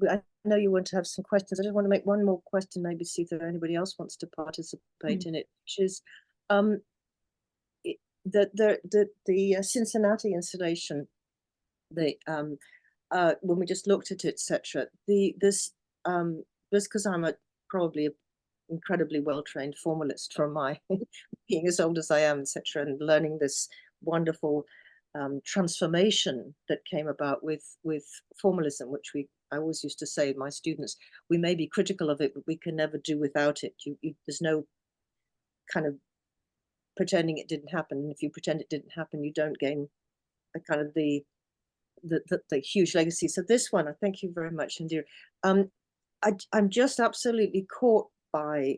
I know you want to have some questions. I just want to make one more question, maybe see if there anybody else wants to participate in it, which is the Cincinnati installation. When we just looked at it, etc. This because I'm probably an incredibly well-trained formalist from my being as old as I am, etc., and learning this wonderful transformation that came about with formalism, which I always used to say to my students, we may be critical of it, but we can never do without it. There's no kind of pretending it didn't happen. And if you pretend it didn't happen, you don't gain a kind of the huge legacy. So this one, I thank you very much, Indira. I'm just absolutely caught by,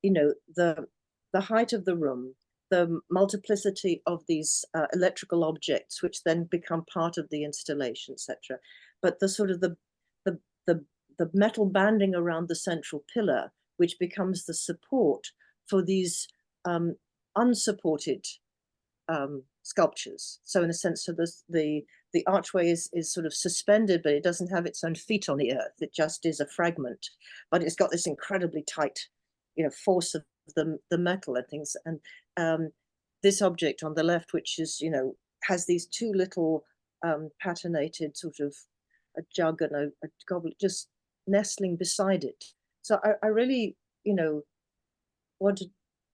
you know, the height of the room, the multiplicity of these electrical objects, which then become part of the installation, etc. But the sort of the metal banding around the central pillar, which becomes the support for these unsupported sculptures. So in a sense, so the archway is sort of suspended, but it doesn't have its own feet on the earth. It just is a fragment, but it's got this incredibly tight, you know, force of the metal and things. And this object on the left, which is, you know, has these two little patinated sort of a jug and a goblet just nestling beside it. So I really, you know, want to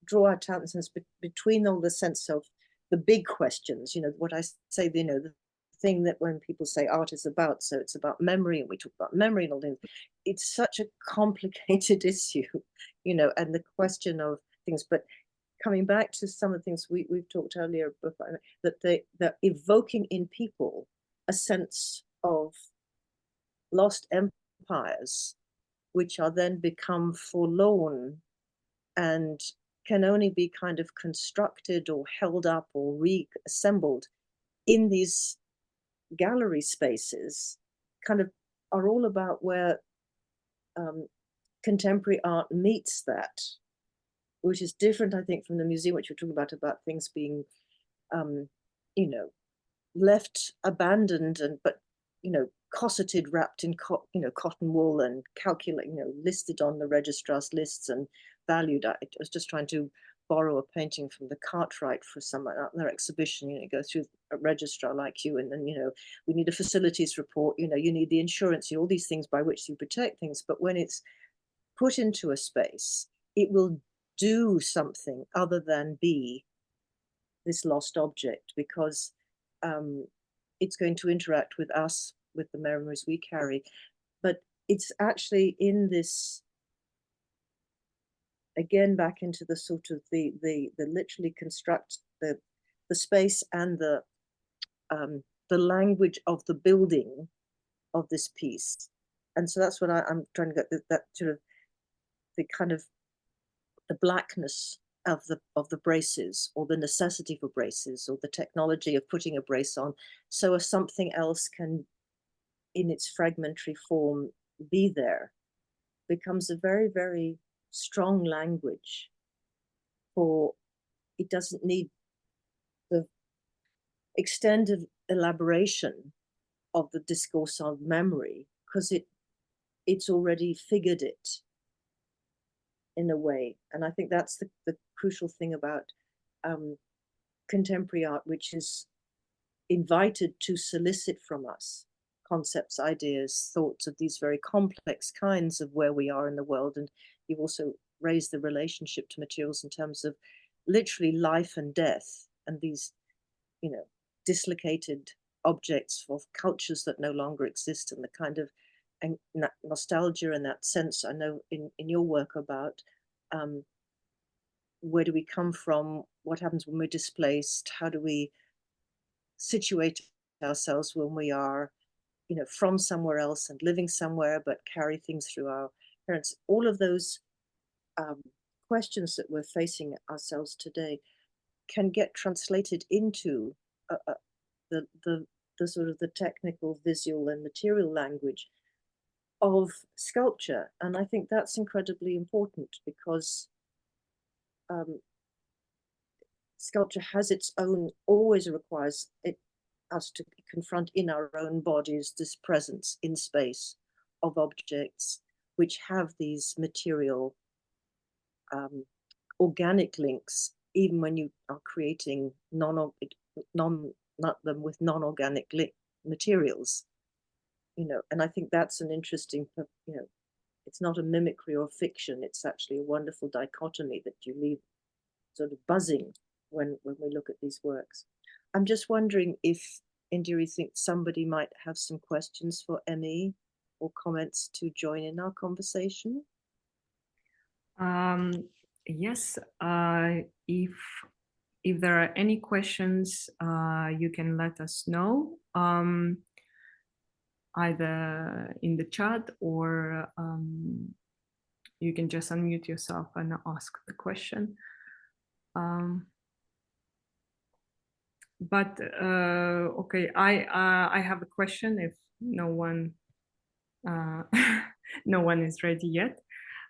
draw our attention between all the sense of the big questions, you know, what I say, you know, the thing that when people say art is about, so it's about memory, and we talk about memory and all things, it's such a complicated issue, you know, and the question of things. But coming back to some of the things we've talked earlier about, that they're evoking in people a sense of lost empires, which are then become forlorn and can only be kind of constructed or held up or reassembled in these gallery spaces, kind of are all about where contemporary art meets that, which is different, I think, from the museum, which you're talking about things being, you know, left abandoned and, but, you know, cosseted, wrapped in, you know, cotton wool and calculate, you know, listed on the registrar's lists and valued. I was just trying to borrow a painting from the Cartwright for some their exhibition. You know, you go through a registrar like you, and then, you know, we need a facilities report. You know, you need the insurance, all these things by which you protect things. But when it's put into a space, it will do something other than be this lost object, because it's going to interact with us, with the memories we carry. But it's actually in this, again, back into the sort of the literally construct the space and the language of the building of this piece. And so that's what I'm trying to get, that sort of the kind of the blackness of the braces, or the necessity for braces, or the technology of putting a brace on, so as something else can, in its fragmentary form, be there, becomes a very, very strong language for, it doesn't need the extended elaboration of the discourse on memory, because it's already figured it in a way. And I think that's the crucial thing about contemporary art, which is invited to solicit from us concepts, ideas, thoughts of these very complex kinds of where we are in the world. And you've also raised the relationship to materials in terms of literally life and death, and these, you know, dislocated objects of cultures that no longer exist, and the kind of nostalgia and that sense, I know in your work about where do we come from, what happens when we're displaced, how do we situate ourselves when we are, you know, from somewhere else and living somewhere, but carry things through our parents. All of those questions that we're facing ourselves today can get translated into the sort of the technical, visual, and material language of sculpture. And I think that's incredibly important, because sculpture has its own, always requires us to confront in our own bodies this presence in space of objects which have these material organic links, even when you are creating not them with non-organic materials, you know. And I think that's an interesting, you know, it's not a mimicry or fiction, it's actually a wonderful dichotomy that you leave sort of buzzing when we look at these works. I'm just wondering if, Indira, you think somebody might have some questions for Emii or comments to join in our conversation? Yes, if there are any questions, you can let us know, either in the chat, or you can just unmute yourself and ask the question. But okay, I have a question if no one no one is ready yet.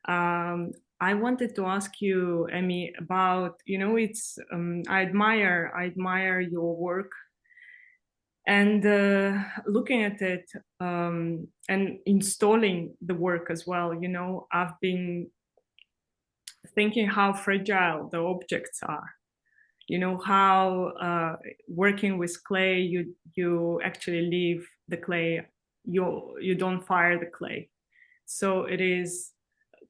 I wanted to ask you, Emii, about, you know, it's I admire your work, and looking at it and installing the work as well. You know, I've been thinking how fragile the objects are. You know, how working with clay, you actually leave the clay, you don't fire the clay. So it is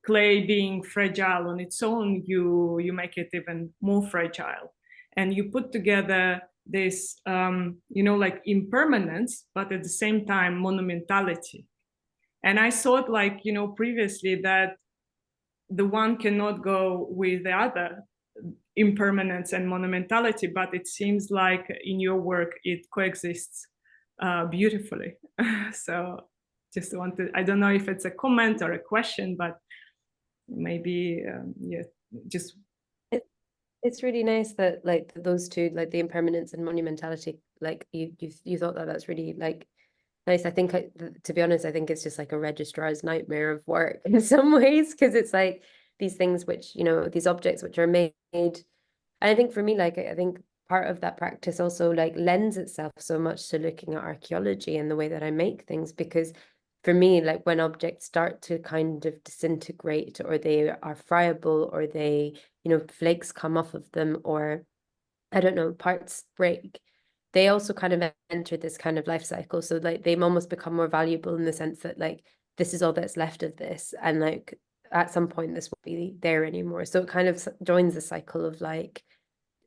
clay being fragile on its own, you make it even more fragile. And you put together this, you know, like impermanence, but at the same time, monumentality. And I thought, like, you know, previously that the one cannot go with the other, impermanence and monumentality, but it seems like in your work it coexists beautifully. So just wanted, I don't know if it's a comment or a question, but maybe yeah, just it's really nice that like those two, like the impermanence and monumentality, like you thought that that's really like nice. I think to be honest, I think it's just like a registrar's nightmare of work in some ways, because it's like these things which, you know, these objects which are made. And I think for me, like I think part of that practice also like lends itself so much to looking at archaeology and the way that I make things, because for me, like when objects start to kind of disintegrate, or they are friable, or they, you know, flakes come off of them, or I don't know, parts break, they also kind of enter this kind of life cycle. So like they almost become more valuable in the sense that like this is all that's left of this, and like at some point this won't be there anymore. So it kind of joins the cycle of like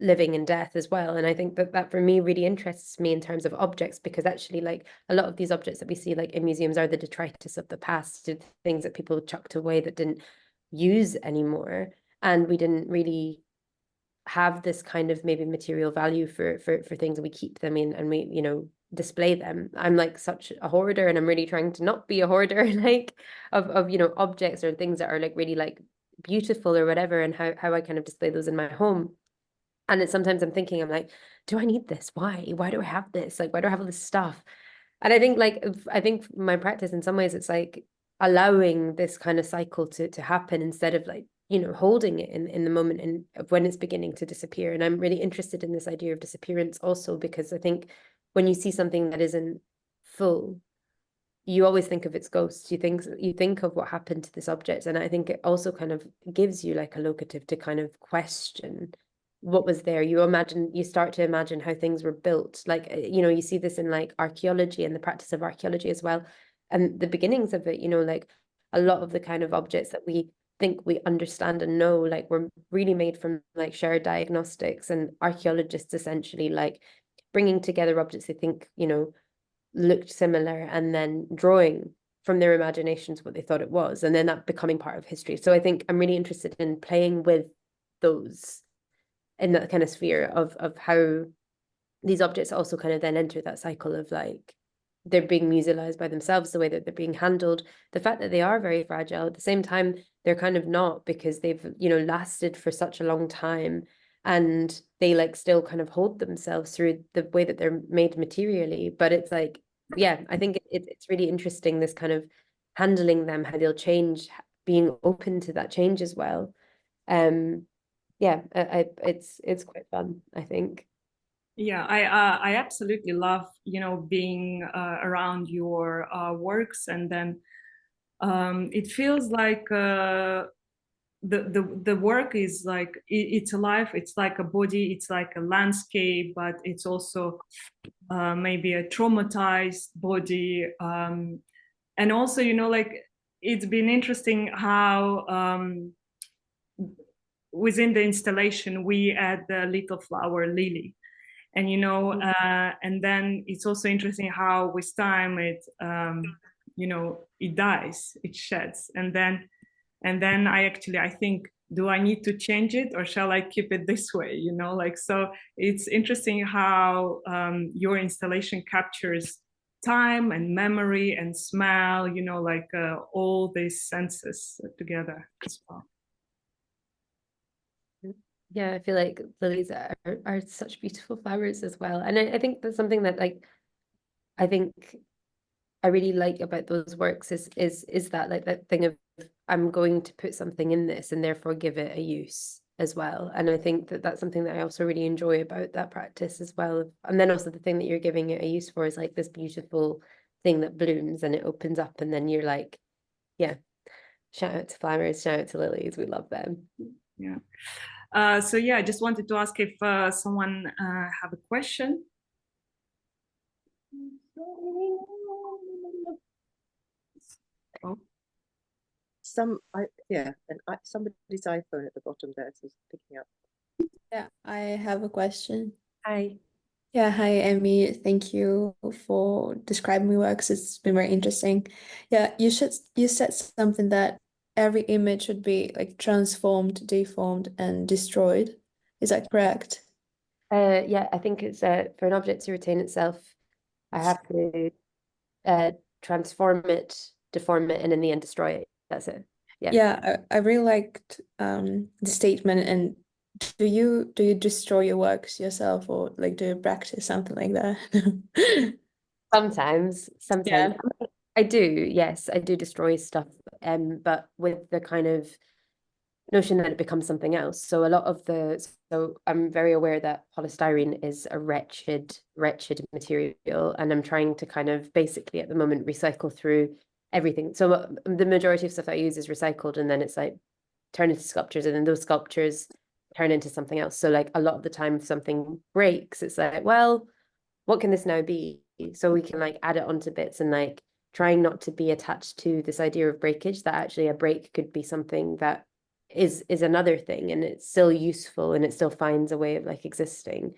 living and death as well. And I think that that for me really interests me in terms of objects, because actually like a lot of these objects that we see like in museums are the detritus of the past, things that people chucked away that didn't use anymore, and we didn't really have this kind of maybe material value for things, and we keep them in and we, you know, display them. I'm like such a hoarder, and I'm really trying to not be a hoarder like of you know, objects or things that are like really like beautiful or whatever, and how I kind of display those in my home. And it's sometimes I'm thinking, I'm like, do I need this? Why do I have this? Like, why do I have all this stuff? And I think my practice in some ways, it's like allowing this kind of cycle to happen, instead of like, you know, holding it in the moment and when it's beginning to disappear. And I'm really interested in this idea of disappearance also, because I think when you see something that isn't full, you always think of its ghost. You think of what happened to this object. And I think it also kind of gives you like a locative to kind of question what was there. You start to imagine how things were built. Like, you know, you see this in like archaeology and the practice of archaeology as well. And the beginnings of it, you know, like a lot of the kind of objects that we think we understand and know, like were really made from like shared diagnostics, and archaeologists essentially like bringing together objects they think, you know, looked similar, and then drawing from their imaginations what they thought it was, and then that becoming part of history. So I think I'm really interested in playing with those in that kind of sphere of how these objects also kind of then enter that cycle of like they're being musealized by themselves, the way that they're being handled, the fact that they are very fragile. At the same time, they're kind of not, because they've, you know, lasted for such a long time, and they like still kind of hold themselves through the way that they're made materially. But it's like, yeah, I think it's really interesting, this kind of handling them, how they'll change, being open to that change as well. Yeah, it's quite fun, I think. Yeah, I absolutely love, you know, being around your works, and then it feels like the work is like it's alive. It's like a body. It's like a landscape, but it's also maybe a traumatized body. And also, you know, like it's been interesting how within the installation we add the little flower lily. And you know, and then it's also interesting how with time it you know, it dies, it sheds, and then I think, do I need to change it, or shall I keep it this way, you know? Like, so it's interesting how your installation captures time and memory and smell, you know, like all these senses together as well. Yeah, I feel like lilies are such beautiful flowers as well. And I think that's something that, like, I think I really like about those works is that, like, that thing of, I'm going to put something in this and therefore give it a use as well. And I think that that's something that I also really enjoy about that practice as well. And then also the thing that you're giving it a use for is like this beautiful thing that blooms and it opens up, and then you're like, yeah, shout out to flowers, shout out to lilies, we love them. Yeah. So yeah, I just wanted to ask if someone have a question. Oh. Somebody's iPhone at the bottom there is picking up. Yeah, I have a question. Hi. Yeah, hi, Emii. Thank you for describing your works. It's been very interesting. Yeah, you said something that every image should be like transformed, deformed, and destroyed. Is that correct? Yeah, I think it's for an object to retain itself, I have to transform it, deform it, and in the end destroy it. That's it. Yeah. Yeah, I really liked the statement. And do you destroy your works yourself, or like do you practice something like that? Sometimes. Yeah. I do, yes, I do destroy stuff, but with the kind of notion that it becomes something else. So I'm very aware that polystyrene is a wretched material, and I'm trying to kind of basically at the moment recycle through everything. So the majority of stuff I use is recycled, and then it's like turn into sculptures, and then those sculptures turn into something else. So like a lot of the time if something breaks, it's like, well, what can this now be? So we can like add it onto bits, and like trying not to be attached to this idea of breakage, that actually a break could be something that is another thing, and it's still useful, and it still finds a way of like existing.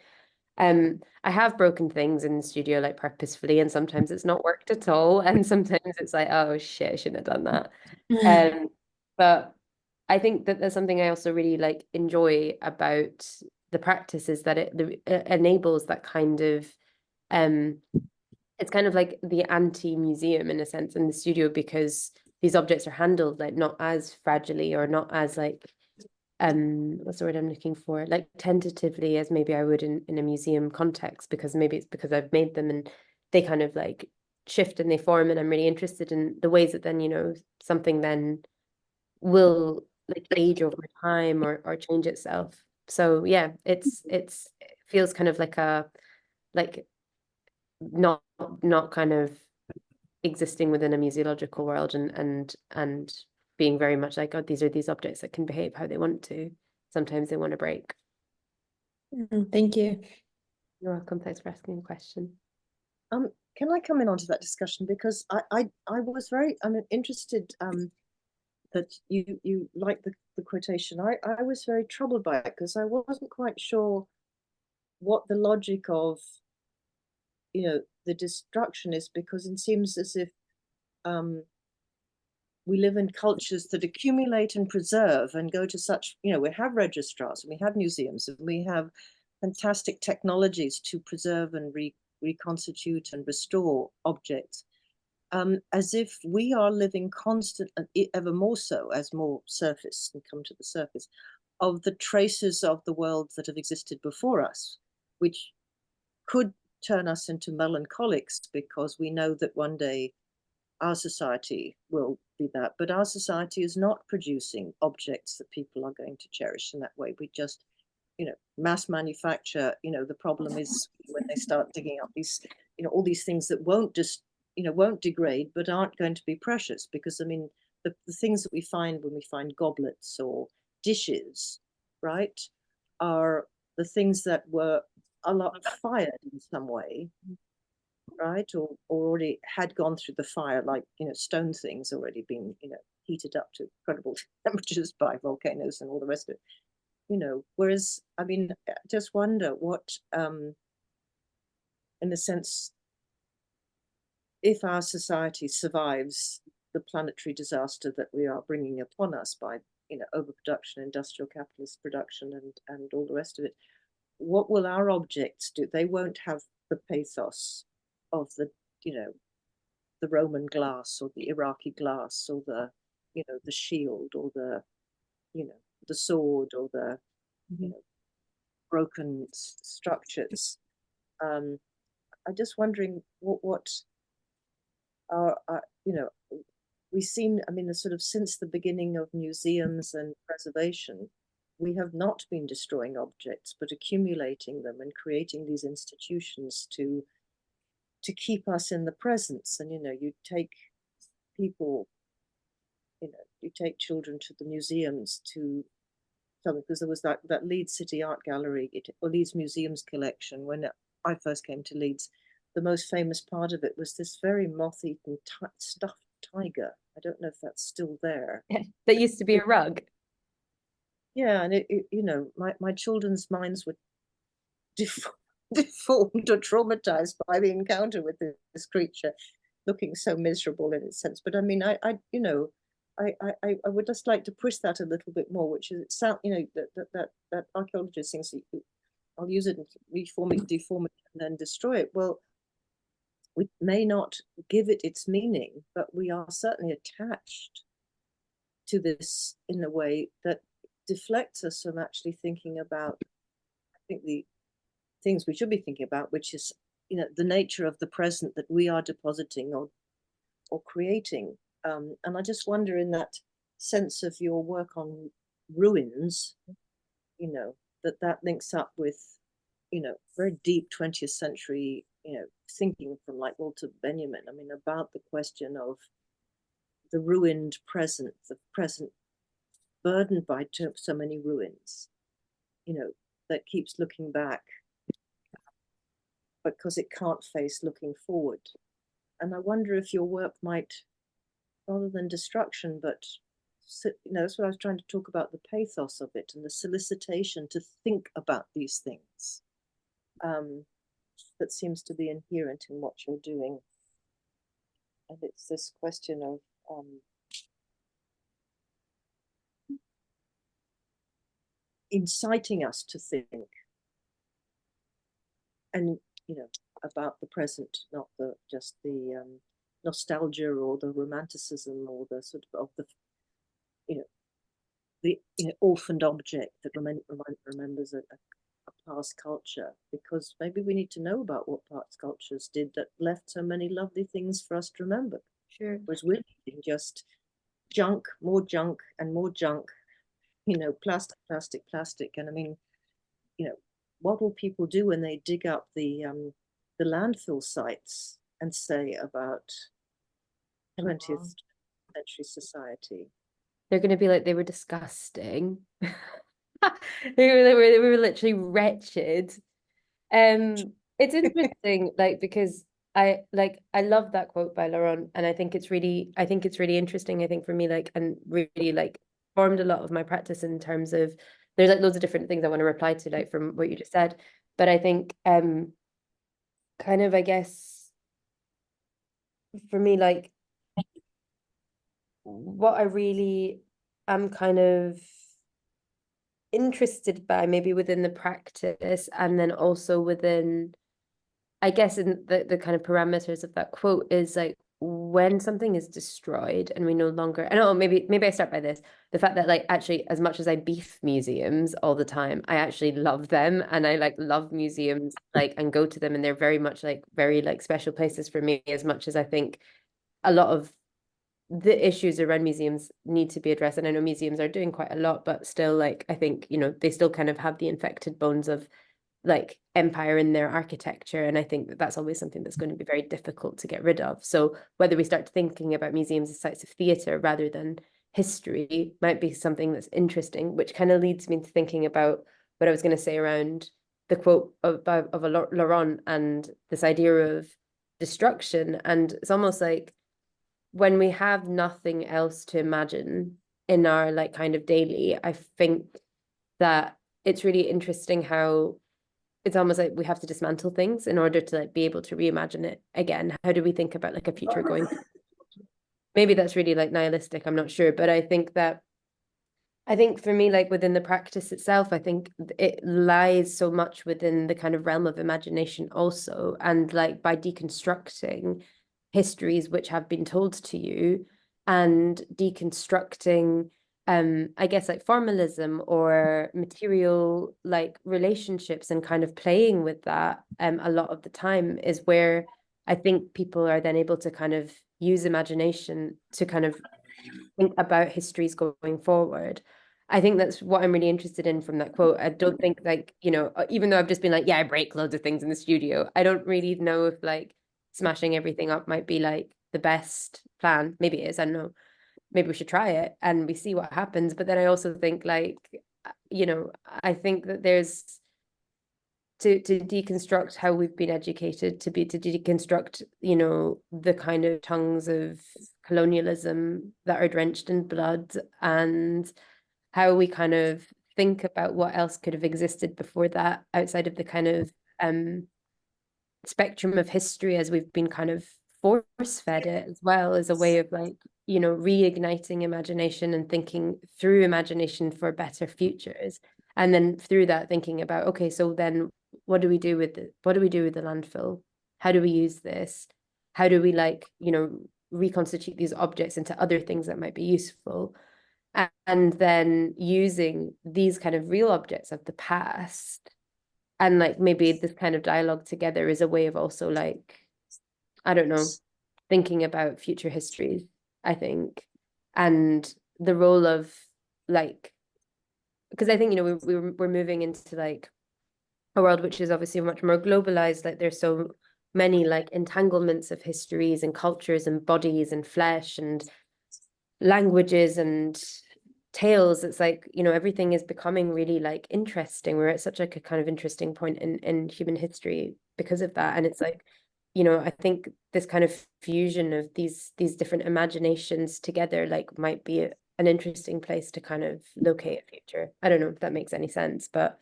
I have broken things in the studio like purposefully, and sometimes it's not worked at all, and sometimes it's like, oh shit, I shouldn't have done that. But I think that there's something I also really like enjoy about the practice, is that it enables that kind of it's kind of like the anti-museum in a sense in the studio, because these objects are handled like not as fragilely, or not as like what's the word I'm looking for, like tentatively as maybe I would in a museum context, because maybe it's because I've made them and they kind of like shift and they form, and I'm really interested in the ways that then, you know, something then will like age over time or change itself. So yeah, it feels kind of like a like not kind of existing within a museological world, and being very much like, oh, these are these objects that can behave how they want to. Sometimes they want to break. Thank you. You're welcome. Thanks for asking a question. Can I come in onto that discussion, because I was very interested that you liked the quotation. I was very troubled by it, because I wasn't quite sure what the logic of, you know, the destruction is, because it seems as if we live in cultures that accumulate and preserve and go to such, you know, we have registrars and we have museums and we have fantastic technologies to preserve and reconstitute and restore objects. as if we are living constant and ever more so as more surface and come to the surface of the traces of the world that have existed before us, which could turn us into melancholics because we know that one day our society will be that, but our society is not producing objects that people are going to cherish in that way. We just, mass manufacture. The problem is when they start digging up these, all these things that won't just, won't degrade, but aren't going to be precious, because I mean, the things that we find when we find goblets or dishes, right, are the things that were a lot fired in some way, right, or already had gone through the fire, like stone things already been heated up to incredible temperatures by volcanoes and all the rest of it. Whereas I mean, I just wonder what in a sense, if our society survives the planetary disaster that we are bringing upon us by overproduction, industrial capitalist production, and all the rest of it, what will our objects do? They won't have the pathos of the Roman glass or the Iraqi glass or the the shield or the the sword or the broken structures. I'm just wondering what are we seem, I mean, the sort of since the beginning of museums and preservation, we have not been destroying objects, but accumulating them and creating these institutions to keep us in the presence. And you take people, you take children to the museums to something, because there was that Leeds City Art Gallery, or Leeds Museums collection. When I first came to Leeds, the most famous part of it was this very moth-eaten stuffed tiger. I don't know if that's still there. Yeah, that used to be a rug. Yeah, and my children's minds were deformed or traumatized by the encounter with this creature, looking so miserable in its sense. But I mean, I would just like to push that a little bit more, which is that archaeologists thinks I'll use it and reform it, deform it, and then destroy it. Well, we may not give it its meaning, but we are certainly attached to this in a way that deflects us from actually thinking about, I think, the things we should be thinking about, which is the nature of the present that we are depositing or creating. And I just wonder, in that sense of your work on ruins, that links up with very deep 20th century thinking from like Walter Benjamin, I mean, about the question of the ruined present, the present burdened by so many ruins, that keeps looking back because it can't face looking forward. And I wonder if your work might, rather than destruction, but that's what I was trying to talk about, the pathos of it and the solicitation to think about these things, that seems to be inherent in what you're doing. And it's this question of inciting us to think, and about the present, not just the nostalgia or the romanticism or the sort of the orphaned object that remembers a past culture, because maybe we need to know about what past cultures did that left so many lovely things for us to remember. Sure. Whereas we're just junk, more junk and more junk, plastic. And I mean, what will people do when they dig up the landfill sites and say about 20th century society? They're going to be like, they were disgusting. they were literally wretched. It's interesting, like, because I love that quote by Laurent, and I think it's really interesting, I think, for me, like, and really like formed a lot of my practice in terms of, there's like loads of different things I want to reply to, like, from what you just said. But I think kind of, I guess, for me, like, what I really am kind of interested by, maybe within the practice, and then also within, I guess, in the kind of parameters of that quote, is like when something is destroyed and we no longer, I don't know, maybe I start by this, the fact that like actually as much as I beef museums all the time, I actually love them, and I like love museums like and go to them, and they're very much like very like special places for me, as much as I think a lot of the issues around museums need to be addressed. And I know museums are doing quite a lot, but still like I think, you know, they still kind of have the infected bones of like empire in their architecture, and I think that that's always something that's going to be very difficult to get rid of. So whether we start thinking about museums as sites of theatre rather than history might be something that's interesting, which kind of leads me to thinking about what I was going to say around the quote of Laurent and this idea of destruction. And it's almost like when we have nothing else to imagine in our like kind of daily, I think that it's really interesting how it's almost like we have to dismantle things in order to like be able to reimagine it again. How do we think about like a future going? Maybe that's really like nihilistic, I'm not sure, but I think for me, like within the practice itself, I think it lies so much within the kind of realm of imagination also, and like by deconstructing histories which have been told to you and deconstructing I guess like formalism or material like relationships and kind of playing with that a lot of the time is where I think people are then able to kind of use imagination to kind of think about histories going forward. I think that's what I'm really interested in from that quote. I don't think like, you know, even though I've just been like, yeah, I break loads of things in the studio, I don't really know if like smashing everything up might be like the best plan. Maybe it is, I don't know. Maybe we should try it and we see what happens. But then I also think like, you know, I think that there's to deconstruct how we've been educated, to deconstruct, you know, the kind of tongues of colonialism that are drenched in blood, and how we kind of think about what else could have existed before that outside of the kind of spectrum of history as we've been kind of force fed it as well, as a way of like, you know, reigniting imagination and thinking through imagination for better futures. And then through that thinking about, okay, so then what do we do with the landfill? How do we use this? How do we like, you know, reconstitute these objects into other things that might be useful? And then using these kind of real objects of the past and like maybe this kind of dialogue together is a way of also like, I don't know, thinking about future histories, I think, and the role of like, because I think, you know, we're moving into like a world which is obviously much more globalized. Like there's so many like entanglements of histories and cultures and bodies and flesh and languages and tales. It's like, you know, everything is becoming really like interesting. We're at such like a kind of interesting point in human history because of that. And it's like, you know, I think this kind of fusion of these different imaginations together like might be an interesting place to kind of locate a future. I don't know if that makes any sense, but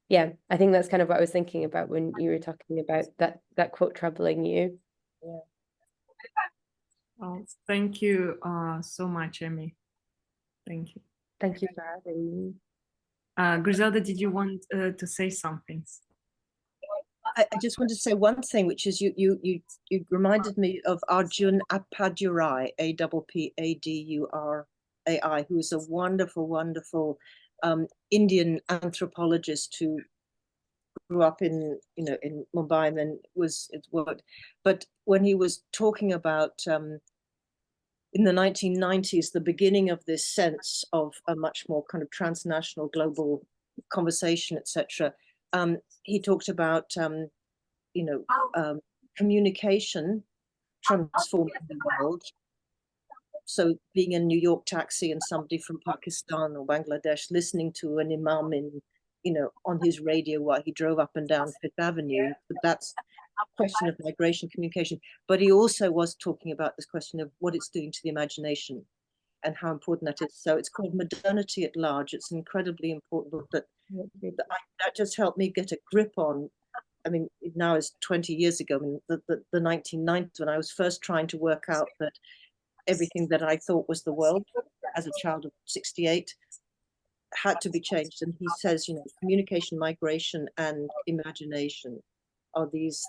yeah, I think that's kind of what I was thinking about when you were talking about that quote troubling you. Yeah. Oh, thank you so much, Emii. Thank you. Thank you for having me. Griselda, did you want to say something? I just want to say one thing, which is you reminded me of Arjun Appadurai, Appadurai, who is a wonderful Indian anthropologist who grew up in Mumbai and then was worked. But when he was talking about in the 1990s, the beginning of this sense of a much more kind of transnational global conversation, etc. He talked about communication transforming the world. So being a New York taxi and somebody from Pakistan or Bangladesh listening to an imam on his radio while he drove up and down Fifth Avenue, that's a question of migration communication. But he also was talking about this question of what it's doing to the imagination and how important that is. So it's called Modernity at Large. It's an incredibly important book that just helped me get a grip on. I mean, now it's 20 years ago, I mean, the 1990s, when I was first trying to work out that everything that I thought was the world as a child of 68 had to be changed. And he says, communication, migration, and imagination are these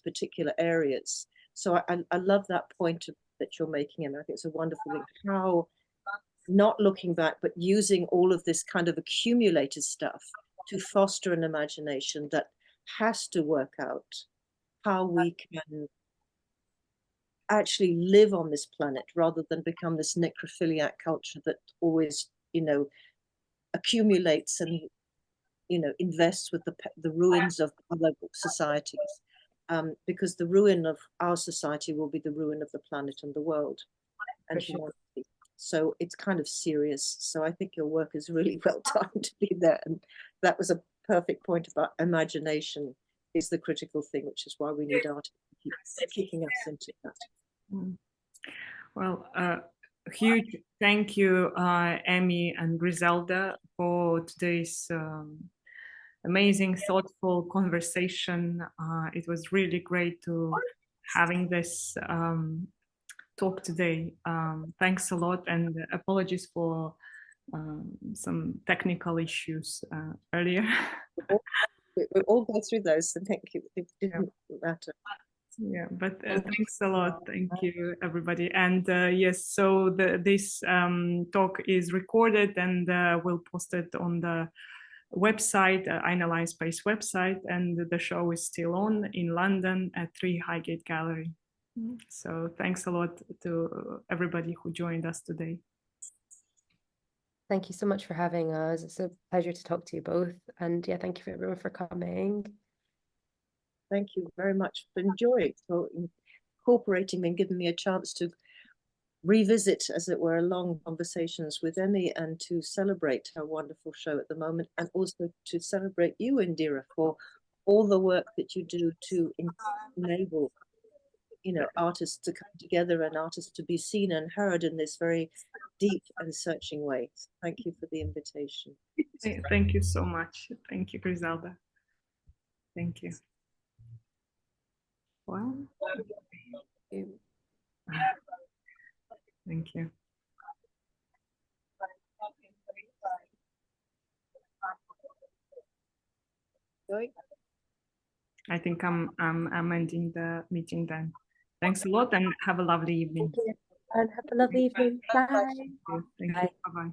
particular areas. So I love that point that you're making, and I think it's a wonderful thing. How not looking back, but using all of this kind of accumulated stuff to foster an imagination that has to work out how we can actually live on this planet rather than become this necrophiliac culture that always, you know, accumulates and, you know, invests with the ruins of other societies. Because the ruin of our society will be the ruin of the planet and the world and humanity. So it's kind of serious. So I think your work is really well timed to be there. And that was a perfect point about imagination is the critical thing, which is why we need art to keep kicking us into that. Well, huge thank you, Emii and Griselda, for today's amazing, thoughtful conversation. It was really great to having this talk today. Thanks a lot, and apologies for some technical issues earlier. We all go through those, so thank you. It didn't matter. Yeah, but thanks a lot. Thank you, everybody. And yes, so this talk is recorded, and we'll post it on the website, Ainalaiyn Space website, and the show is still on in London at Three Highgate Gallery. So thanks a lot to everybody who joined us today. Thank you so much for having us. It's a pleasure to talk to you both. And yeah, thank you for everyone for coming. Thank you very much for enjoying, for incorporating me and giving me a chance to revisit, as it were, long conversations with Emii and to celebrate her wonderful show at the moment, and also to celebrate you, Indira, for all the work that you do to enable, you know, artists to come together and artists to be seen and heard in this very deep and searching way. So thank you for the invitation. Thank you so much. Thank you, Griselda. Thank you. Well, thank you. I think I'm ending the meeting then. Thanks a lot and have a lovely evening. And have a lovely evening. Bye. Thank you. Bye-bye.